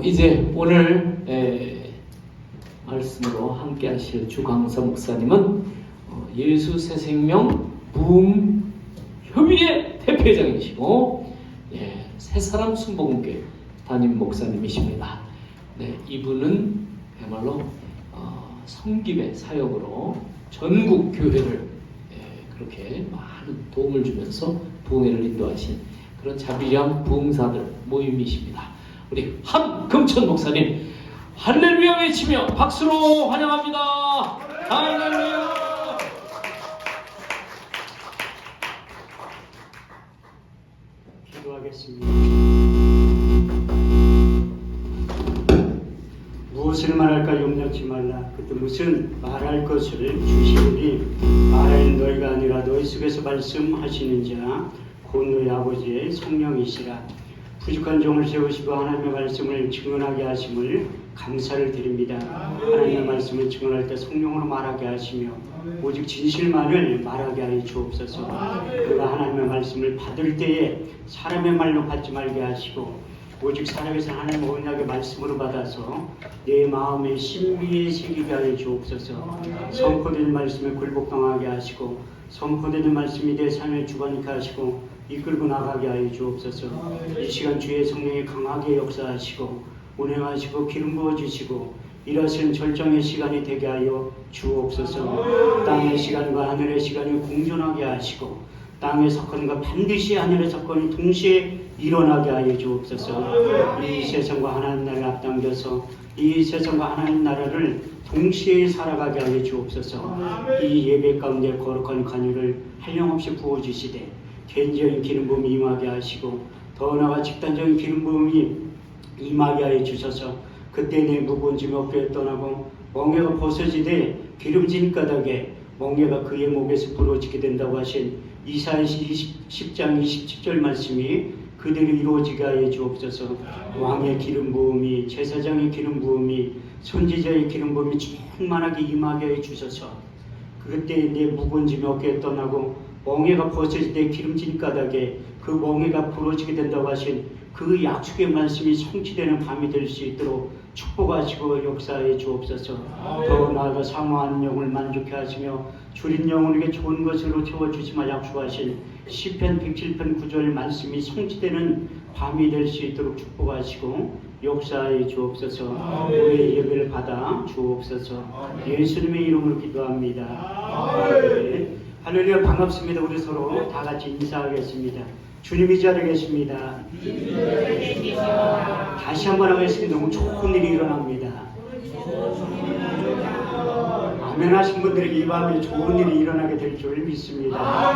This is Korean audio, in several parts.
이제 오늘 말씀으로 함께 하실 주광서 목사님은 예수 새생명 부흥 협의회 대표장이시고 새사람 순복음교회 담임 목사님이십니다. 네, 이분은 그야말로 성김의 사역으로 전국 교회를 그렇게 많은 도움을 주면서 부흥회를 인도하신 그런 자비량 부흥사들 모임이십니다. 우리 한금천 목사님 할렐루야 외치며 박수로 환영합니다. 할렐루야. 기도하겠습니다. 무엇을 말할까 염려치 말라. 그때 무슨 말할 것을 주시오니 말하는 너희가 아니라 너희 속에서 말씀하시는 자 곧 너희 아버지의 성령이시라. 부족한 종을 세우시고 하나님의 말씀을 증언하게 하심을 감사를 드립니다. 하나님의 말씀을 증언할 때 성령으로 말하게 하시며 오직 진실만을 말하게 하여 주옵소서. 그가 하나님의 말씀을 받을 때에 사람의 말로 받지 말게 하시고 오직 사람에서 하나님의 언약의 말씀으로 받아서 내 마음에 신비에 새기게 하여 주옵소서. 선포되는 말씀에 굴복당하게 하시고 선포되는 말씀이 내 삶에 주관케 하시고 이끌고 나가게 하여 주옵소서. 이 시간 주의 성령이 강하게 역사하시고 운행하시고 기름 부어주시고 일하시는 절정의 시간이 되게 하여 주옵소서. 땅의 시간과 하늘의 시간이 공존하게 하시고 땅의 사건과 반드시 하늘의 사건이 동시에 일어나게 하여 주옵소서. 이 세상과 하나님 나라를 앞당겨서 이 세상과 하나님 나라를 동시에 살아가게 하여 주옵소서. 이 예배 가운데 거룩한 간유를 한량없이 부어주시되 개인적인 기름 부음이 임하게 하시고 더 나아가 집단적인 기름 부음이 임하게 하여 주셔서 그때 내 무거운 짐이 어깨에 떠나고 멍에가 벗어지되 기름진 까닭에 멍에가 그의 목에서 부러지게 된다고 하신 이사야 10장 27절 말씀이 그대로 이루어지게 하여 주옵소서. 왕의 기름 부음이 제사장의 기름 부음이 선지자의 기름 부음이 충만하게 임하게 하여 주셔서 그때 내 무거운 짐이 어깨에 떠나고 멍에가 벗어질 때 기름진 까닭에 그 멍에가 부러지게 된다고 하신 그 약속의 말씀이 성취되는 밤이 될 수 있도록 축복하시고 역사해 주옵소서. 더 나아가 사모하는 영을 만족해 하시며 줄인 영혼에게 좋은 것으로 채워주시마 약속하신 시편 107편 9절 말씀이 성취되는 밤이 될 수 있도록 축복하시고 역사해 주옵소서. 우리의 예배를 받아 주옵소서. 예수님의 이름으로 기도합니다. 할렐루야. 반갑습니다. 우리 서로 다 같이 인사하겠습니다. 주님이 자리에 계십니다. 다시 한번 하겠습니다. 너무 좋은 일이 일어납니다. 아멘 하신 분들에게 이 밤에 좋은 일이 일어나게 될 줄 믿습니다.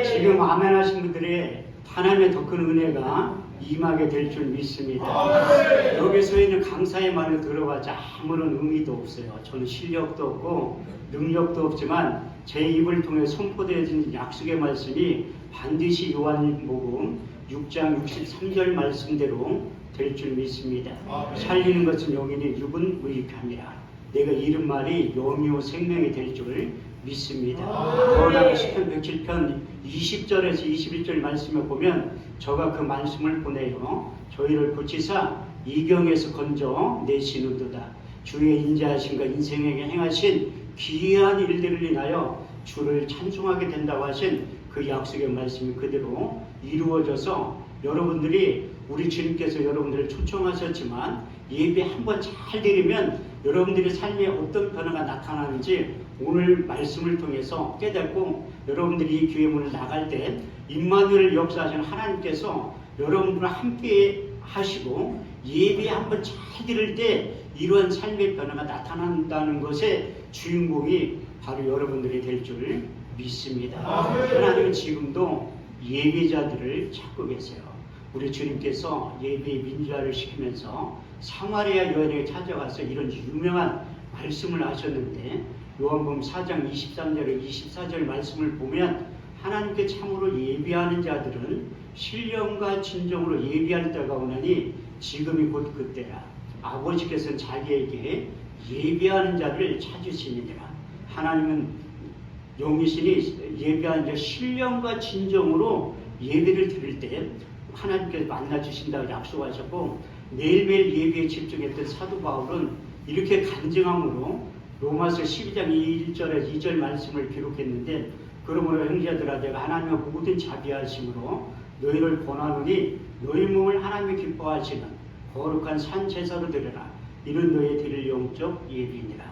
지금 아멘 하신 분들의 하나님의 더 큰 은혜가 임하게 될 줄 믿습니다. 여기서 있는 강사의 말을 들어봤자 아무런 의미도 없어요. 저는 실력도 없고 능력도 없지만 제 입을 통해 선포되어진 약속의 말씀이 반드시 요한복음 6장 63절 말씀대로 될 줄 믿습니다. 살리는 것은 영이니 육은 무익함이라. 내가 이른 말이 영이요 생명이 될 줄 믿습니다. 더 나아가 시편 107편 20절에서 21절 말씀에 보면 저가 그 말씀을 보내요 저희를 고치사 이경에서 건져 내시는도다. 주의 인자하심과 인생에게 행하신 귀한 일들을 인하여 주를 찬송하게 된다고 하신 그 약속의 말씀이 그대로 이루어져서 여러분들이 우리 주님께서 여러분들을 초청하셨지만 예배 한번 잘 드리면 여러분들의 삶에 어떤 변화가 나타나는지 오늘 말씀을 통해서 깨닫고 여러분들이 이 교회 문을 나갈 때 임마누엘 역사하시는 하나님께서 여러분들과 함께 하시고 예배 한번 잘 드릴 때 이러한 삶의 변화가 나타난다는 것의 주인공이 바로 여러분들이 될 줄 믿습니다. 하나님은 지금도 예배자들을 찾고 계세요. 우리 주님께서 예배의 민주화를 시키면서 사마리아 여인에게 찾아가서 이런 유명한 말씀을 하셨는데 요한복음 4장 23절에 24절 말씀을 보면 하나님께 참으로 예배하는 자들은 신령과 진정으로 예배할 때가 오나니 지금이 곧 그때라. 아버지께서는 자기에게 예배하는 자를 찾으시느니라. 하나님은 영이시니 예배하는 자 신령과 진정으로 예배를 드릴 때 하나님께서 만나주신다고 약속하셨고 매일매일 예배에 집중했던 사도 바울은 이렇게 간증함으로 로마서 12장 1절에 2절 말씀을 기록했는데, 그러므로 형제들아 내가 하나님의 모든 자비하심으로 너희를 권하노니 너희 몸을 하나님이 기뻐하시는 거룩한 산 제사로 드려라. 이는 너희 드릴 영적 예비니라.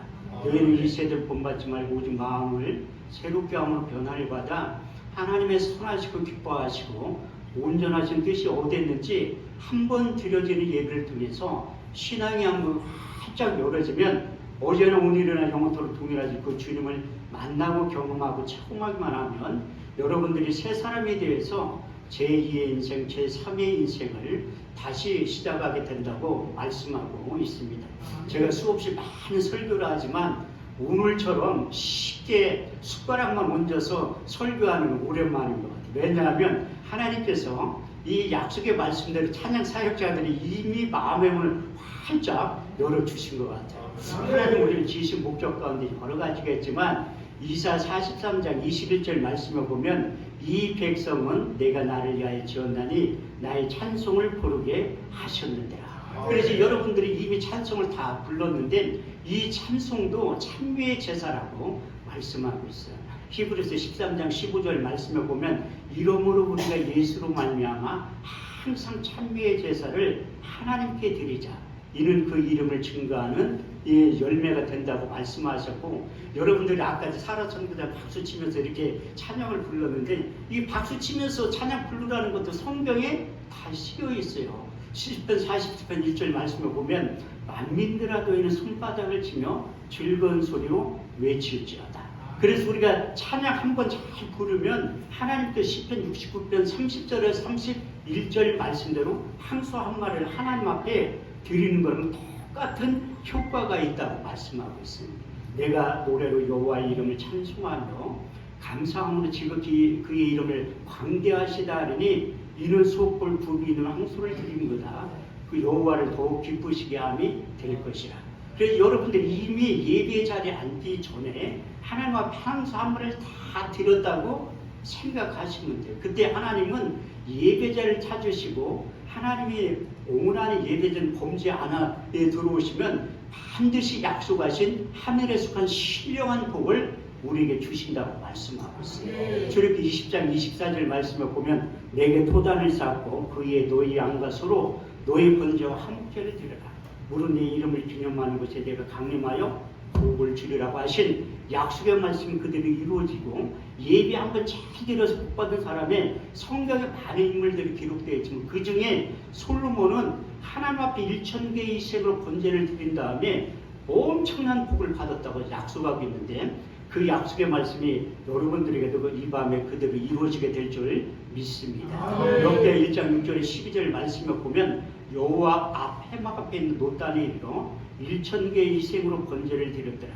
너희는 이 세대를 본받지 말고 오직 마음을 새롭게 함으로 변화를 받아 하나님의 선하시고 기뻐하시고 온전하신 뜻이 어땠는지 한번 드려지는 예배를 통해서 신앙의 한번 활짝 열어지면 어제나 오늘이나 영원토록 동일하지 그 주님을 만나고 경험하고 체험하기만 하면 여러분들이 새 사람에 대해서 제2의 인생, 제3의 인생을 다시 시작하게 된다고 말씀하고 있습니다. 제가 수없이 많은 설교를 하지만 오늘처럼 쉽게 숟가락만 얹어서 설교하는 건 오랜만인 것 같아요. 왜냐하면 하나님께서 이 약속의 말씀대로 찬양 사역자들이 이미 마음의 문을 활짝 열어주신 것 같아요. 하나님 우리를 지으신 목적 가운데 여러 가지가 있지만 이사 43장 21절 말씀을 보면 이 백성은 내가 나를 위하여 지었나니 나의 찬송을 부르게 하셨는데라. 그래서 여러분들이 이미 찬송을 다 불렀는데 이 찬송도 찬미의 제사라고 말씀하고 있어요. 히브리서 13장 15절 말씀을 보면 이러므로 우리가 예수로 말미암아 항상 찬미의 제사를 하나님께 드리자. 이는 그 이름을 증거하는 이 열매가 된다고 말씀하셨고, 여러분들이 아까 사라 선교자 박수 치면서 이렇게 찬양을 불렀는데 이 박수 치면서 찬양 부르라는 것도 성경에 다 실려 있어요. 시편 40편 1절 말씀을 보면 만민들아 너희는 손바닥을 치며 즐거운 소리로 외치울지어다. 그래서 우리가 찬양 한번 잘 부르면 하나님께 시편 69편 30절에 31절 말씀대로 항소 한 마리를 하나님 앞에 드리는 것은 똑같은 효과가 있다고 말씀하고 있습니다. 내가 노래로 여호와의 이름을 찬송하며 감사함으로 지극히 그의 이름을 광대하시다 하니 이는 수업볼 부비는 항소를 드리는 거다. 그 여호와를 더욱 기쁘시게 함이 될 것이라. 그래서 여러분들이 이미 예배 자리에 앉기 전에 하나님 앞에 항소 한 마리를 다 드렸다고 생각하시면 돼요. 그때 하나님은 예배자를 찾으시고 하나님이 온전한 예배자는 범죄 안에 들어오시면 반드시 약속하신 하늘에 속한 신령한 복을 우리에게 주신다고 말씀하고 있어요. 출애굽기 20장 24절 말씀을 보면 내게 토단을 쌓고 그의 너희 양과 서로 너희 번제와 함께를 드려라. 무릇 내 이름을 기념하는 곳에 내가 강림하여 복을 주리라고 하신 약속의 말씀이 그대로 이루어지고 예배 한번 잘 드려서 복받은 사람의 성경에 많은 인물들이 기록되어 있지만 그 중에 솔로몬은 하나님 앞에 1000개의 이색으로 번제를 드린 다음에 엄청난 복을 받았다고 약속하고 있는데 그 약속의 말씀이 여러분들에게도 이 밤에 그대로 이루어지게 될 줄 믿습니다. 역대 1장 6절에 12절 말씀을 보면 여호와 앞 해막 앞에 있는 노단에 이르러 1000개의 이색으로 번제를 드렸더라.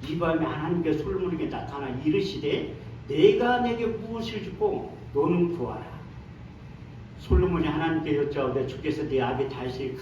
이 밤에 하나님께 솔로몬에게 나타나 이르시되 내가 내게 무엇을 주고 너는 구하라. 솔로몬이 하나님께 여짜오되 주께서 내 아비 다윗에게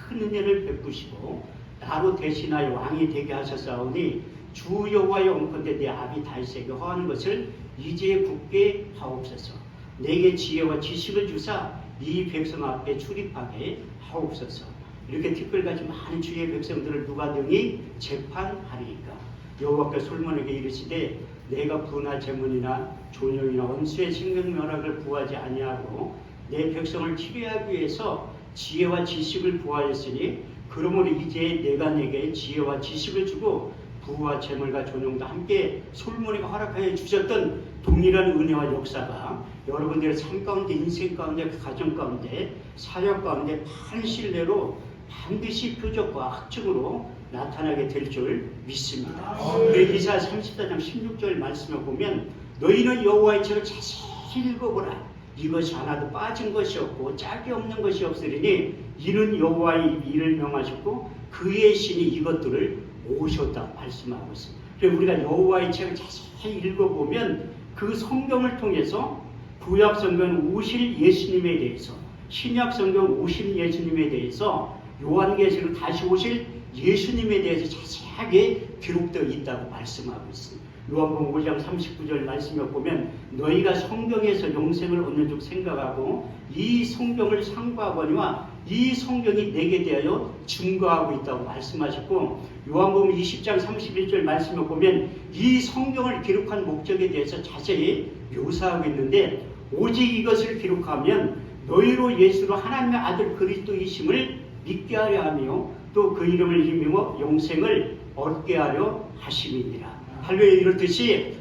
큰 은혜를 베푸시고 나로 대신하여 왕이 되게 하셨사오니 주 여호와의 원컨대 내 아비 다윗에게 허하는 것을 이제 굳게 하옵소서. 내게 지혜와 지식을 주사 이 백성 앞에 출입하게 하옵소서. 이렇게 특별같이 많은 주의 백성들을 누가 능히 재판하리이까. 여호와께서 솔로몬에게 이르시되 내가 분할 제문이나 존영이나 원수의 생명멸약을 구하지 아니하고 내 백성을 치료하기 위해서 지혜와 지식을 구하였으니 그러므로 이제 내가 내게 지혜와 지식을 주고 부와 재물과 존영도 함께 솔로몬에게 허락하여 주셨던 동일한 은혜와 역사가 여러분들의 삶 가운데, 인생 가운데, 가정 가운데, 사역 가운데 많은 신뢰로 반드시 표적과 확증으로 나타나게 될 줄 믿습니다. 이사야 34장 16절 말씀을 보면 너희는 여호와의 책을 자세히 읽어보라. 이것이 하나도 빠진 것이 없고 짝이 없는 것이 없으리니 이는 여호와의 이를 명하셨고 그의 신이 이것들을 모으셨다고 말씀하고 있습니다. 그래서 우리가 여호와의 책을 자세히 읽어보면 그 성경을 통해서 구약 성경 오실 예수님에 대해서, 신약 성경 오실 예수님에 대해서, 요한계시록 다시 오실 예수님에 대해서 자세하게 기록되어 있다고 말씀하고 있습니다. 요한복음 5장 39절 말씀을 보면 너희가 성경에서 영생을 얻는 줄 생각하고 이 성경을 상고하거니와 이 성경이 내게 대하여 증거하고 있다고 말씀하셨고, 요한복음 20장 31절 말씀을 보면 이 성경을 기록한 목적에 대해서 자세히 묘사하고 있는데, 오직 이것을 기록하면 너희로 예수로 하나님의 아들 그리스도이심을 믿게 하려 하며 또 그 이름을 힘입어 영생을 얻게 하려 하심이니라. 할렐루야. 이렇듯이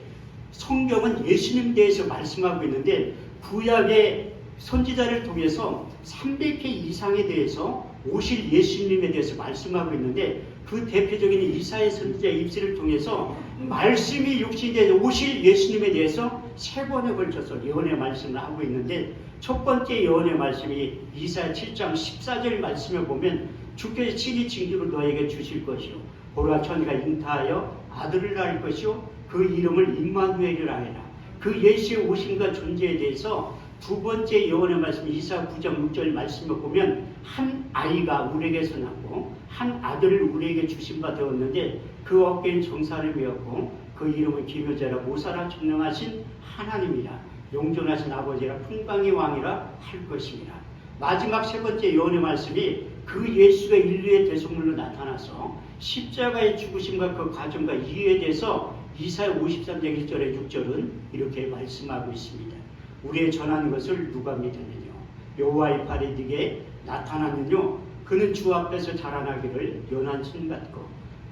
성경은 예수님에 대해서 말씀하고 있는데, 구약의 선지자를 통해서 300회 이상에 대해서 오실 예수님에 대해서 말씀하고 있는데, 그 대표적인 이사야 선지자의 입술을 통해서 말씀이 육신이 되어 오실 예수님에 대해서 3번에 걸쳐서 예언의 말씀을 하고 있는데, 첫 번째 예언의 말씀이 이사야 7장 14절 말씀을 보면 주께서 친히 징조를 너에게 주실 것이요 보라 천이가 잉타하여 아들을 낳을 것이요 그 이름을 임마누엘이라 하리라. 그 예수의 오심과 존재에 대해서 두 번째 예언의 말씀 이사야 9장 6절 말씀을 보면 한 아이가 우리에게서 낳고 한 아들을 우리에게 주신 바 되었는데 그 어깨엔 정사를 메었고 그 이름은 기묘자라 모사라 전능하신 하나님이라 영존하신 아버지라 풍광의 왕이라 할 것입니다. 마지막 세 번째 예언의 말씀이 그 예수가 인류의 대속물로 나타나서 십자가의 죽으심과 그 과정과 이유에 대해서 이사야 53장 1절에 6절은 이렇게 말씀하고 있습니다. 우리의 전하는 것을 누가 믿었느냐? 여호와의 팔이 네게 나타났느냐? 그는 주 앞에서 자라나기를 연한 천 같고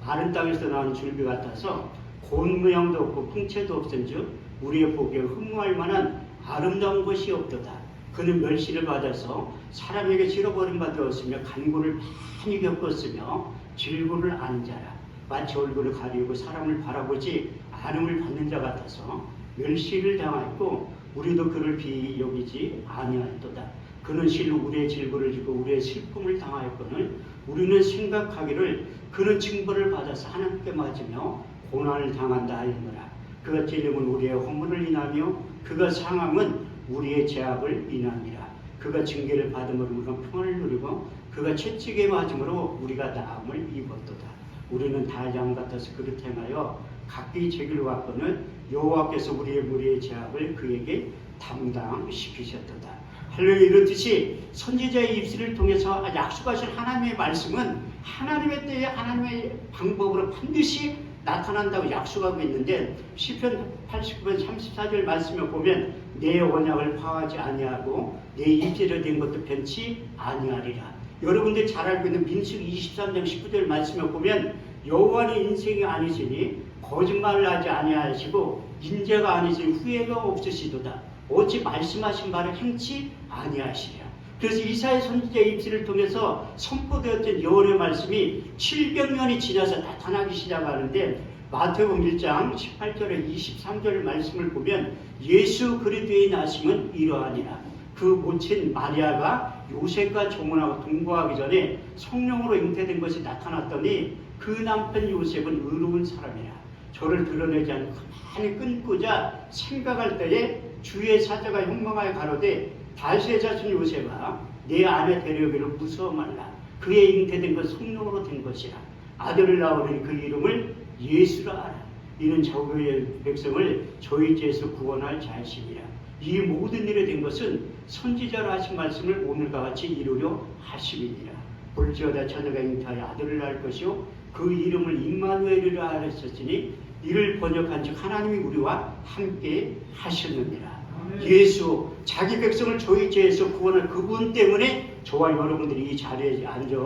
마른 땅에서 나온 줄기 같아서 고운 모양도 없고 풍채도 없은즉 우리의 보기에 흠모할 만한 아름다운 것이 없도다. 그는 멸시를 받아서 사람에게 잃어버린 바 되었으며 간구를 많이 겪었으며 질고를 아는 자라. 마치 얼굴을 가리우고 사람을 바라보지 않음을 받는 자 같아서 멸시를 당하였고 우리도 그를 비히 여기지 아니하였도다. 그는 실로 우리의 질고를 지고 우리의 슬픔을 당하였거늘 우리는 생각하기를 그는 징벌을 받아서 하나님께 맞으며 고난을 당한다 하였노라. 그가 찔림은 우리의 허물을 인하며 그가 상함은 우리의 죄악을 인함이라. 그가 징계를 받음으로 우리가 평안을 누리고 그가 채찍에 맞음으로 우리가 나음을 입었도다. 우리는 다 양 같아서 그릇 행하여 각기 죄를 왔거늘 여호와께서 우리의 무리의 죄악을 그에게 담당시키셨도다. 할렐루야. 이렇듯이 선지자의 입술을 통해서 약속하신 하나님의 말씀은 하나님의 때에 하나님의 방법으로 반드시 나타난다고 약속하고 있는데, 시편 89편 34절 말씀을 보면 내 언약을 파하지 아니하고 내 입술에 된 것도 변치 아니하리라. 여러분들 잘 알고 있는 민수기 23장 19절 말씀을 보면 여호와는 인생이 아니시니 거짓말을 하지 아니하시고 인자가 아니시니 후회가 없으시도다. 어찌 말씀하신 바를 행치 아니하시랴. 그래서 이사야 선지자의 입술을 통해서 선포되었던 예언의 말씀이 700년이 지나서 나타나기 시작하는데, 마태복음 1장 18절에 23절 말씀을 보면 예수 그리스도의 나심은 이러하니라. 그 모친 마리아가 요셉과 정혼하고 동거하기 전에 성령으로 잉태된 것이 나타났더니 그 남편 요셉은 의로운 사람이라. 저를 드러내지 않고 가만히 끊고자 생각할 때에 주의 사자가 현명하여 가로되 다윗의 자손 요셉아 내 아내 데려오기를 무서워 말라. 그의 잉태된 것 성령으로 된 것이라. 아들을 낳으니 그 이름을 예수라 하라. 이는 저의 백성을 저희 죄에서 구원할 자이심이라. 이 모든 일에 된 것은 선지자로 하신 말씀을 오늘과 같이 이루려 하심이니라. 볼지어다 처녀가 잉태하여 아들을 낳을 것이요 그 이름을 임마누엘이라 하셨으니 이를 번역한 즉 하나님이 우리와 함께 하셨느니라. 예수 자기 백성을 저희 죄에서 구원할 그분 때문에 저와 여러분들이 이 자리에 앉아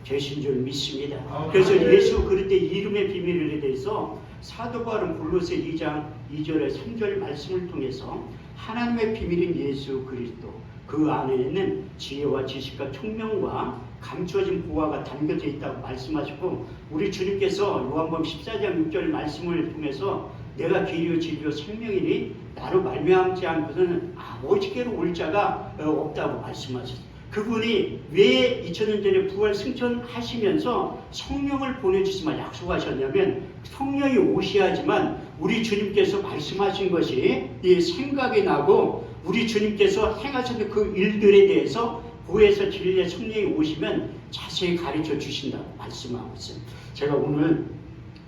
계신 줄 믿습니다. 그래서 예수 그리스도의 이름의 비밀에 대해서 사도 바울은 골로새 2장 2절에 3절 말씀을 통해서 하나님의 비밀인 예수 그리스도 그 안에는 지혜와 지식과 총명과 감추어진 보화가 담겨져 있다고 말씀하시고, 우리 주님께서 요한복음 14장 6절 말씀을 통해서 내가 길이요 진리요 생명이니 나로 말미암지 않고서는 아버지께로 올 자가 없다고 말씀하셨어요. 그분이 왜 2000년 전에 부활 승천하시면서 성령을 보내주시면 약속하셨냐면, 성령이 오셔야지만 우리 주님께서 말씀하신 것이 이 생각이 나고 우리 주님께서 행하셨던 그 일들에 대해서 고에서 진리의 성령이 오시면 자세히 가르쳐 주신다고 말씀하고 있어요. 제가 오늘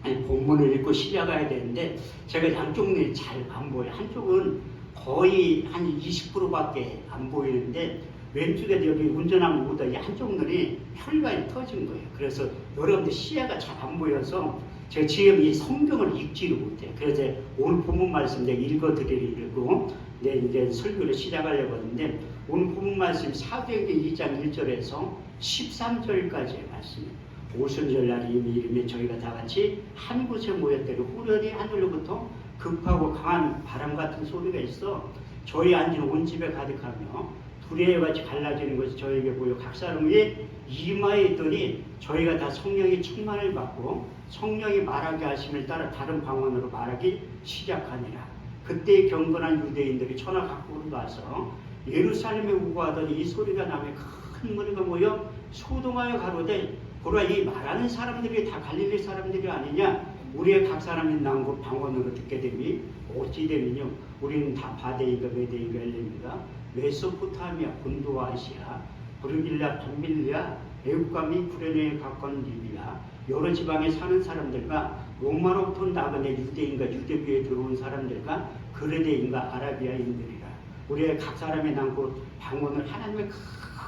본문을 읽고 시작해야 되는데 제가 양쪽 눈이 잘 안 보여요. 한쪽은 거의 한 20%밖에 안 보이는데 왼쪽에 여기 운전하는 보다 이 한쪽 눈이 혈관이 터진 거예요. 그래서 여러분들 시야가 잘 안 보여서 제가 지금 이 성경을 읽지를 못해요. 그래서 오늘 본문 말씀 내가 읽어드리려고 이제 설교를 시작하려고 하는데, 오늘 본문 말씀 사도행전 2장 1절에서 13절까지의 말씀입니다. 오순절날 이미 저희가 다 같이 한 곳에 모였더니 후련히 하늘로부터 급하고 강한 바람 같은 소리가 있어 저희 앉은 온 집에 가득하며 두레와 같이 갈라지는 것이 저에게 보여 각 사람의 이마에 있더니 저희가 다 성령의 충만을 받고 성령이 말하게 하심을 따라 다른 방언으로 말하기 시작하니라. 그때 경건한 유대인들이 천하 각국으로 가서 예루살렘에 우거하더니 이 소리가 나며 큰 무리가 모여 소동하여 가로되 보라, 이 말하는 사람들이 다 갈릴리 사람들이 아니냐? 우리의 각 사람이 난 곳 방언으로 듣게 되니 어찌 되면요, 우리는 다 바데이가 메데이가 엘레미가 메소포타미아 본도와 아시아 브르길라 밤빌리아 애국과 미 구레네에 가까운 리비아 여러 지방에 사는 사람들과 로마로부터 나그네 유대인과 유대교에 들어온 사람들과 그레데인과 아라비아인들이라. 우리의 각 사람의 난 곳 방언을 하나님의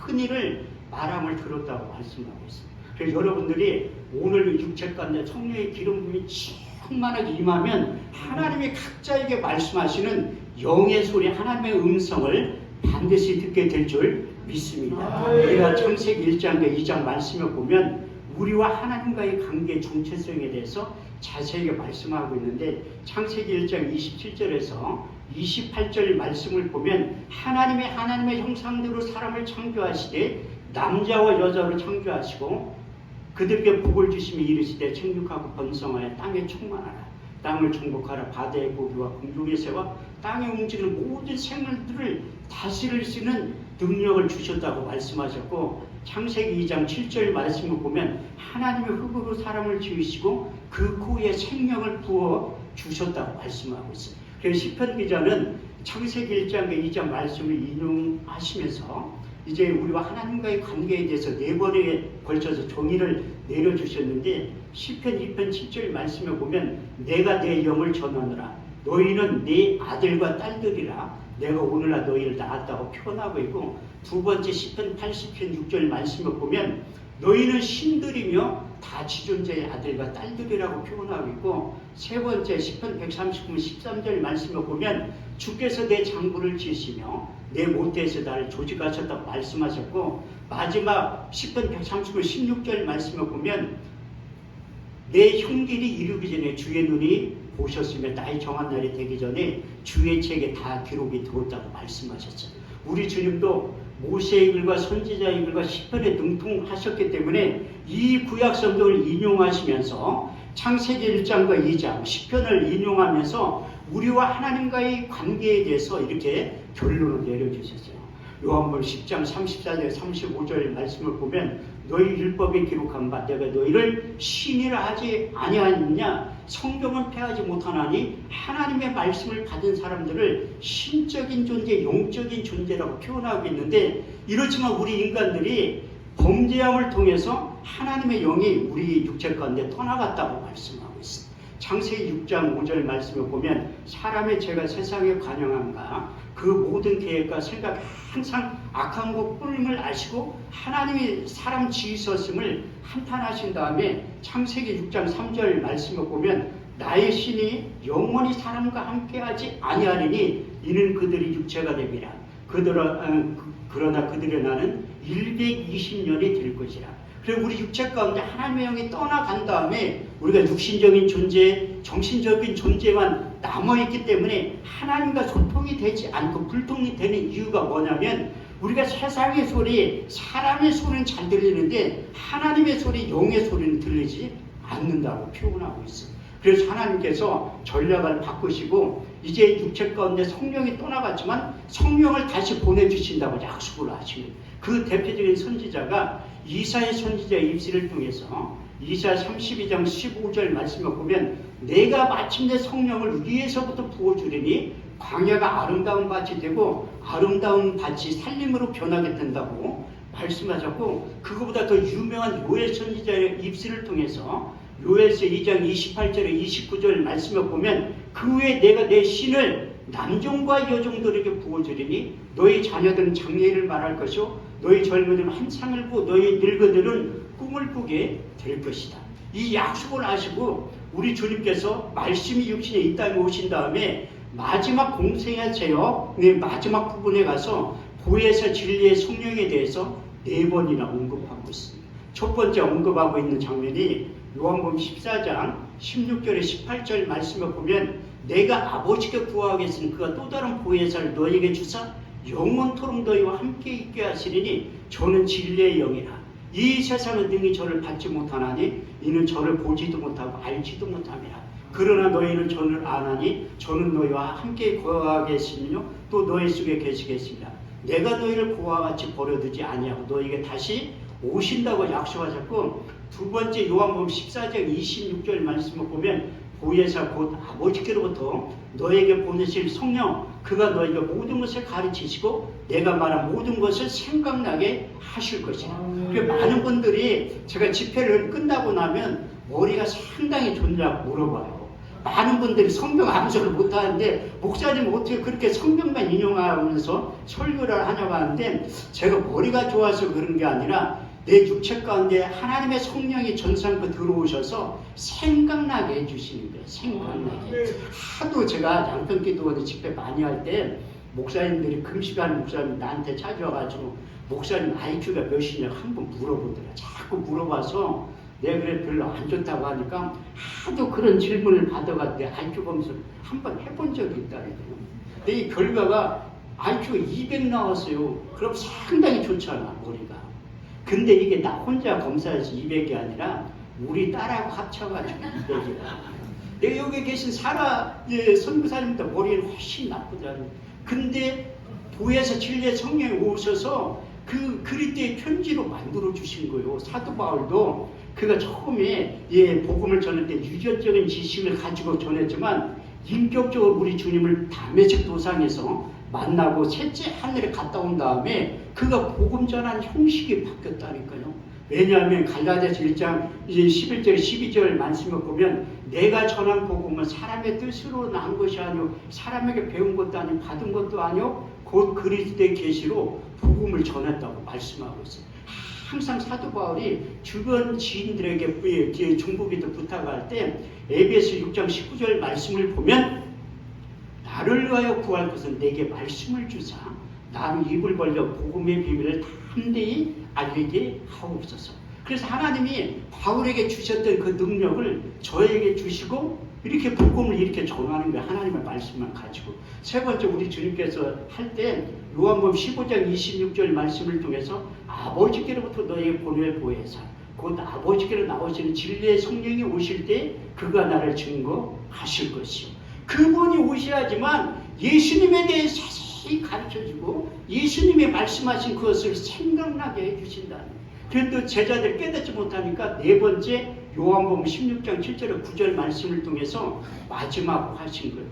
큰 일을 말함을 들었다고 말씀하고 있습니다. 그래서 여러분들이 오늘 육체 가운데 성령의 기름 부음이 충만하게 임하면 하나님이 각자에게 말씀하시는 영의 소리, 하나님의 음성을 반드시 듣게 될 줄 믿습니다. 우리가 창세기 1장과 2장 말씀을 보면 우리와 하나님과의 관계의 정체성에 대해서 자세하게 말씀하고 있는데, 창세기 1장 27절에서 28절 말씀을 보면 하나님의 형상대로 사람을 창조하시되 남자와 여자로 창조하시고 그들께 복을 주시며 이르시되 생육하고 번성하여 땅에 충만하라. 땅을 정복하라. 바다의 고기와 공중의 새와 땅에 움직이는 모든 생물들을 다스릴 수 있는 능력을 주셨다고 말씀하셨고, 창세기 2장 7절 말씀을 보면 하나님의 흙으로 사람을 지으시고 그 코에 생명을 부어 주셨다고 말씀하고 있어요. 그래서 시편 기자는 창세기 1장과 2장 말씀을 인용하시면서 이제 우리와 하나님과의 관계에 대해서 4번에 걸쳐서 종이를 내려주셨는데, 시편 2편 7절 말씀에 보면 내가 내 영을 전하노라. 너희는 네 아들과 딸들이라. 내가 오늘날 너희를 낳았다고 표현하고 있고, 두 번째 시편 80편 6절 말씀에 보면 너희는 신들이며 다 지존자의 아들과 딸들이라고 표현하고 있고, 세 번째 시편 139편 13절 말씀에 보면 주께서 내 장부를 지으시며 내 모태에서 나를 조직하셨다고 말씀하셨고, 마지막 시편 139편 16절 말씀에 보면 내 형길이 이루기 전에 주의 눈이 보셨으며 나의 정한 날이 되기 전에 주의 책에 다 기록이 되었다고 말씀하셨어요. 우리 주님도 모세의 글과 선지자의 글과 시편에 능통하셨기 때문에 이 구약 성경을 인용하시면서 창세기 1장과 2장 시편을 인용하면서 우리와 하나님과의 관계에 대해서 이렇게 결론을 내려주셨어요. 요한복음 10장 34절 35절 말씀을 보면 너희 율법에 기록한 바 내가 너희를 신이라 하지 아니하느냐. 성경은 패하지 못하나니 하나님의 말씀을 받은 사람들을 신적인 존재, 영적인 존재라고 표현하고 있는데, 이렇지만 우리 인간들이 범죄함을 통해서 하나님의 영이 우리 육체 가운데 떠나갔다고 말씀하고 있습니다. 창세기 6장 5절 말씀을 보면 사람의 죄가 세상에 관영한가 그 모든 계획과 생각 항상 악한 것뿐임을 아시고 하나님이 사람 지으셨음을 한탄하신 다음에 창세기 6장 3절 말씀을 보면 나의 신이 영원히 사람과 함께하지 아니하리니 이는 그들이 육체가 됨이라. 그러나 그들의 나는 120년이 될 것이라. 그리고 우리 육체 가운데 하나님의 영이 떠나간 다음에 우리가 육신적인 존재, 정신적인 존재만 남아있기 때문에 하나님과 소통이 되지 않고 불통이 되는 이유가 뭐냐면 우리가 세상의 소리, 사람의 소리는 잘 들리는데 하나님의 소리, 영의 소리는 들리지 않는다고 표현하고 있어요. 그래서 하나님께서 전략을 바꾸시고 이제 육체 가운데 성령이 떠나갔지만 성령을 다시 보내주신다고 약속을 하십니다. 그 대표적인 선지자가 이사야 선지자의 입술을 통해서 이사야 32장 15절 말씀을 보면 내가 마침내 성령을 위에서부터 부어주리니 광야가 아름다운 밭이 되고 아름다운 밭이 살림으로 변하게 된다고 말씀하셨고, 그거보다 더 유명한 요엘 선지자의 입술을 통해서 요엘서 2장 28절에 29절 말씀을 보면 그 후에 내가 내 신을 남종과 여종들에게 부어주리니 너희 자녀들은 장래를 말할 것이요 너희 젊은이들은 한창을 보고 너희 늙은이들은 꿈을 꾸게 될 것이다. 이 약속을 아시고 우리 주님께서 말씀이 육신에 이 땅에 오신 다음에 마지막 공생애체요 마지막 부분에 가서 보혜사 진리의 성령에 대해서 4번이나 언급하고 있습니다. 첫 번째 언급하고 있는 장면이 요한복음 14장 16절에 18절 말씀을 보면 내가 아버지께 구하겠으니 그가 또 다른 보혜사를 너희에게 주사 영원토록 너희와 함께 있게 하시리니 저는 진리의 영이라. 이 세상은 능히 저를 받지 못하나니 이는 저를 보지도 못하고 알지도 못함이라. 그러나 너희는 저를 아나니 저는 너희와 함께 거하겠으며 또 너희 속에 계시겠습니다. 내가 너희를 고와 같이 버려두지 아니하고 너희에게 다시 오신다고 약속하셨고, 두 번째 요한복음 14장 26절 말씀을 보면 보혜사 곧 아버지께로부터 너에게 보내실 성령 그가 너희가 모든 것을 가르치시고 내가 말한 모든 것을 생각나게 하실 것이다. 많은 분들이 제가 집회를 끝나고 나면 머리가 상당히 좋냐고 물어봐요. 많은 분들이 성경 암송을 못하는데 목사님 어떻게 그렇게 성경만 인용하면서 설교를 하냐고 하는데 제가 머리가 좋아서 그런 게 아니라 내 육체 가운데 하나님의 성령이 전상껏 들어오셔서 생각나게 해주시는 거예요. 생각나게. 하도 제가 양평기도원에 집회 많이 할 때 목사님들이 금식하는 목사님 나한테 찾아와가지고 목사님 IQ가 몇이냐 한번 물어보더라. 자꾸 물어봐서 내가 그래 별로 안 좋다고 하니까 하도 그런 질문을 받아가지고 내 IQ 검사를 한번 해본 적이 있다니까요. 근데 이 결과가 IQ가 200 나왔어요. 그럼 상당히 좋잖아 머리가. 근데 이게 나 혼자 검사해서 200이 아니라 우리 딸하고 합쳐가지고 200이라. 내가 여기 계신 사라 선교사님보다 머리는 훨씬 나쁘잖아요. 근데 보혜사 진리의 성령이 오셔서 그 그리스도의 편지로 만들어 주신 거예요. 사도 바울도 그가 처음에 복음을 전할 때 유전적인 지식을 가지고 전했지만 인격적으로 우리 주님을 다메섹 도상에서 만나고 셋째 하늘에 갔다 온 다음에 그가 복음 전한 형식이 바뀌었다니까요. 왜냐하면 갈라디아서 1장 11절 12절 말씀을 보면 내가 전한 복음은 사람의 뜻으로 난 것이 아니오 사람에게 배운 것도 아니오 받은 것도 아니오 곧 그리스도의 계시로 복음을 전했다고 말씀하고 있어요. 항상 사도 바울이 주변 지인들에게 중보기도 부탁할 때 에베소 6장 19절 말씀을 보면 나를 위하여 구할 것은 내게 말씀을 주사 나로 입을 벌려 복음의 비밀을 담대히 알리게 하옵소서. 그래서 하나님이 바울에게 주셨던 그 능력을 저에게 주시고 이렇게 복음을 이렇게 전하는 거예요. 하나님의 말씀만 가지고. 세 번째 우리 주님께서 할 때 요한복음 15장 26절 말씀을 통해서 아버지께로부터 너희에게 보낼 보혜사 곧 아버지께로 나오시는 진리의 성령이 오실 때 그가 나를 증거하실 것이요. 그분이 오셔야지만 예수님에 대해 자세히 가르쳐주고 예수님이 말씀하신 그것을 생각나게 해주신다는. 그런데 제자들 깨닫지 못하니까 네 번째 요한복음 16장 7절 9절 말씀을 통해서 마지막 하신 거예요.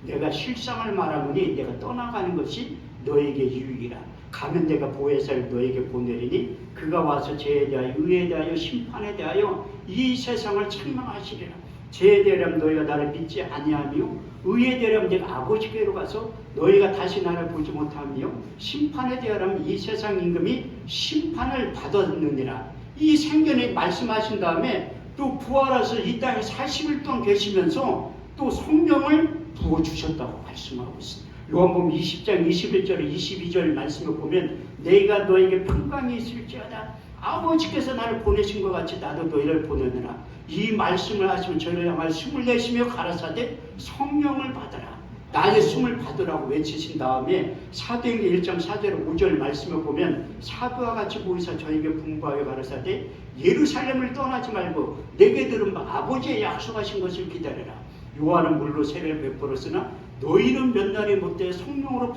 내가 실상을 말하노니 내가 떠나가는 것이 너에게 유익이라. 가면 내가 보혜사를 너에게 보내리니 그가 와서 죄에 대하여 의에 대하여 심판에 대하여 이 세상을 책망하시리라. 죄에 대하여 너희가 나를 믿지 아니하며 의에 대하여 내가 아버지께로 가서 너희가 다시 나를 보지 못하며 심판에 대하여 이 세상 임금이 심판을 받았느니라. 이 생전에 말씀하신 다음에 또 부활해서 이 땅에 40일 동안 계시면서 또 성령을 부어주셨다고 말씀하고 있습니다. 요한복음 20장 21절 22절 말씀을 보면 내가 너에게 평강이 있을지어다 아버지께서 나를 보내신 것 같이 나도 너희를 보내느라. 이 말씀을 하시면 저희를 향하여 숨을 내쉬며 가라사대 성령을 받아라. 나의 숨을 받으라고 외치신 다음에 사도행전 1장 4절 5절 말씀을 보면 사도와 같이 모이사 저에게 분부하여 가라사대 예루살렘을 떠나지 말고 내게 들은 바 아버지의 약속하신 것을 기다려라. 요한은 물로 세례를 베풀었으나 너희는 몇 날이 못돼 성령으로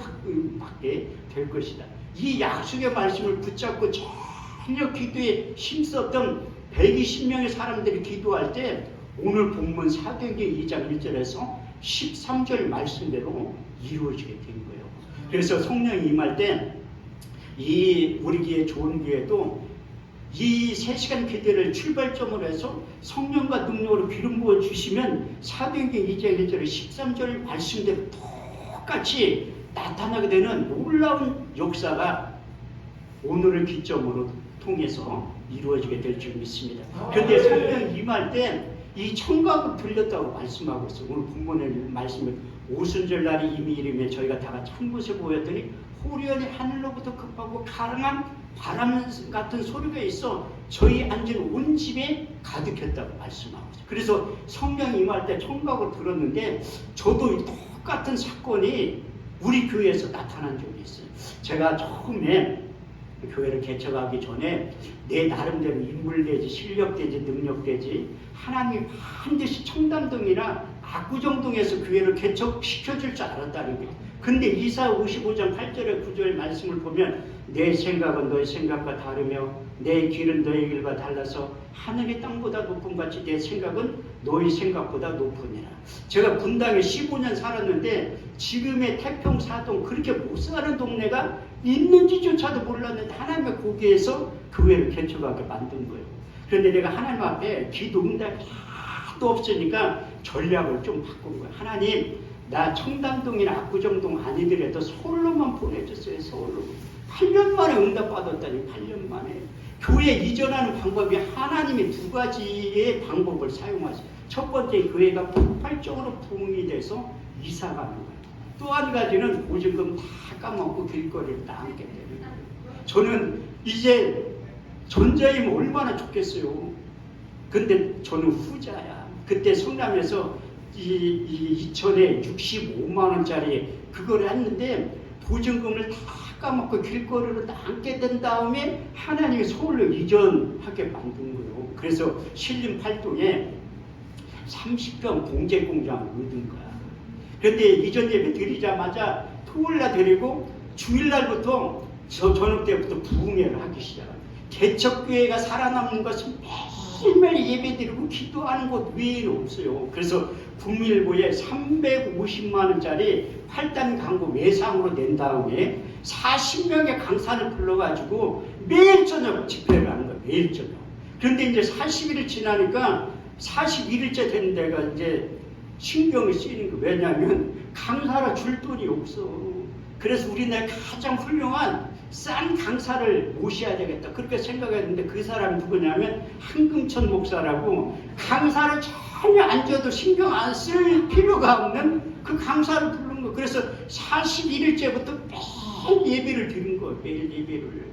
받게 될 것이다. 이 약속의 말씀을 붙잡고 전혀 기도에 힘썼던 120명의 사람들이 기도할 때 오늘 본문 사도행전 2장 1절에서 13절 말씀대로 이루어지게 된 거예요. 그래서 성령이 임할 때 이 우리 교회 좋은 교회도 이 3시간 기도를 출발점으로 해서 성령과 능력으로 기름 부어 주시면 사도행전 2장 1절에 13절 말씀대로 똑같이 나타나게 되는 놀라운 역사가 오늘을 기점으로 통해서 이루어지게 될 줄 믿습니다. 그런데 성령 임할 때 이 청각을 들렸다고 말씀하고 있어요. 오늘 본문의 말씀을 오순절 날이 이미 이르며 저희가 다 같이 한 곳에 모였더니 호련히 하늘로부터 급하고 가랑한 바람 같은 소리가 있어 저희 앉은 온 집에 가득했다고 말씀하고 있어요. 그래서 성령이 임할 때 청각을 들었는데 저도 똑같은 사건이 우리 교회에서 나타난 적이 있어요. 제가 처음에 교회를 개척하기 전에 내 나름대로 인물되지 실력되지 능력되지 하나님이 반드시 청담동이나 압구정동에서 교회를 개척시켜줄 줄 알았다는 거예요. 근데 이사 55장 8절에 9절 말씀을 보면 내 생각은 너의 생각과 다르며 내 길은 너의 길과 달라서 하늘이 땅보다 높은 같이 내 생각은 너의 생각보다 높으니라. 제가 분당에 15년 살았는데 지금의 태평사동 그렇게 못 사는 동네가 있는지조차도 몰랐는데 하나님의 거기에서 교회를 개척하게 만든 거예요. 그런데 내가 하나님 앞에 기도 응답이 하나도 없으니까 전략을 좀 바꾼 거예요. 하나님 나 청담동이나 압구정동 아니더라도 서울로만 보내줬어요. 서울로. 8년 만에 응답받았다니 8년 만에. 교회 이전하는 방법이 하나님이 두 가지의 방법을 사용하세요. 첫 번째 교회가 폭발적으로 부흥이 돼서 이사 가는 거예요. 또 한 가지는 보증금 다 까먹고 길거리를 나앉게 되는 거예요. 저는 이제 전자이면 얼마나 좋겠어요. 근데 저는 후자야. 그때 성남에서 이 2000에 65만 원짜리 그걸 했는데 보증금을 다 까먹고 길거리로 나앉게 된 다음에 하나님이 서울로 이전하게 만든 거예요. 그래서 신림 8동에 30평 공제공장을 얻은 거야. 그런데 이전 예배 드리자마자 토요일날 드리고 주일날부터 저녁 때부터 부흥회를 하기 시작합니다. 개척교회가 살아남는 것은 매일매일 예배 드리고 기도하는 것 외에는 없어요. 그래서 국민일보에 350만 원짜리 8단 광고 외상으로 낸 다음에 40명의 강사를 불러가지고 매일 저녁 집회를 하는 거예요. 매일 저녁. 그런데 이제 40일을 지나니까 41일째 된 데가 이제 신경이 쓰이는 거. 왜냐하면 강사로 줄 돈이 없어. 그래서 우리나라 가장 훌륭한 싼 강사를 모셔야 되겠다. 그렇게 생각했는데 그 사람이 누구냐면 한금천 목사라고 강사를 전혀 안 줘도 신경 안 쓸 필요가 없는 그 강사를 부른 거. 그래서 41일째부터 매일 예배를 드린 거예요. 매일 예배를.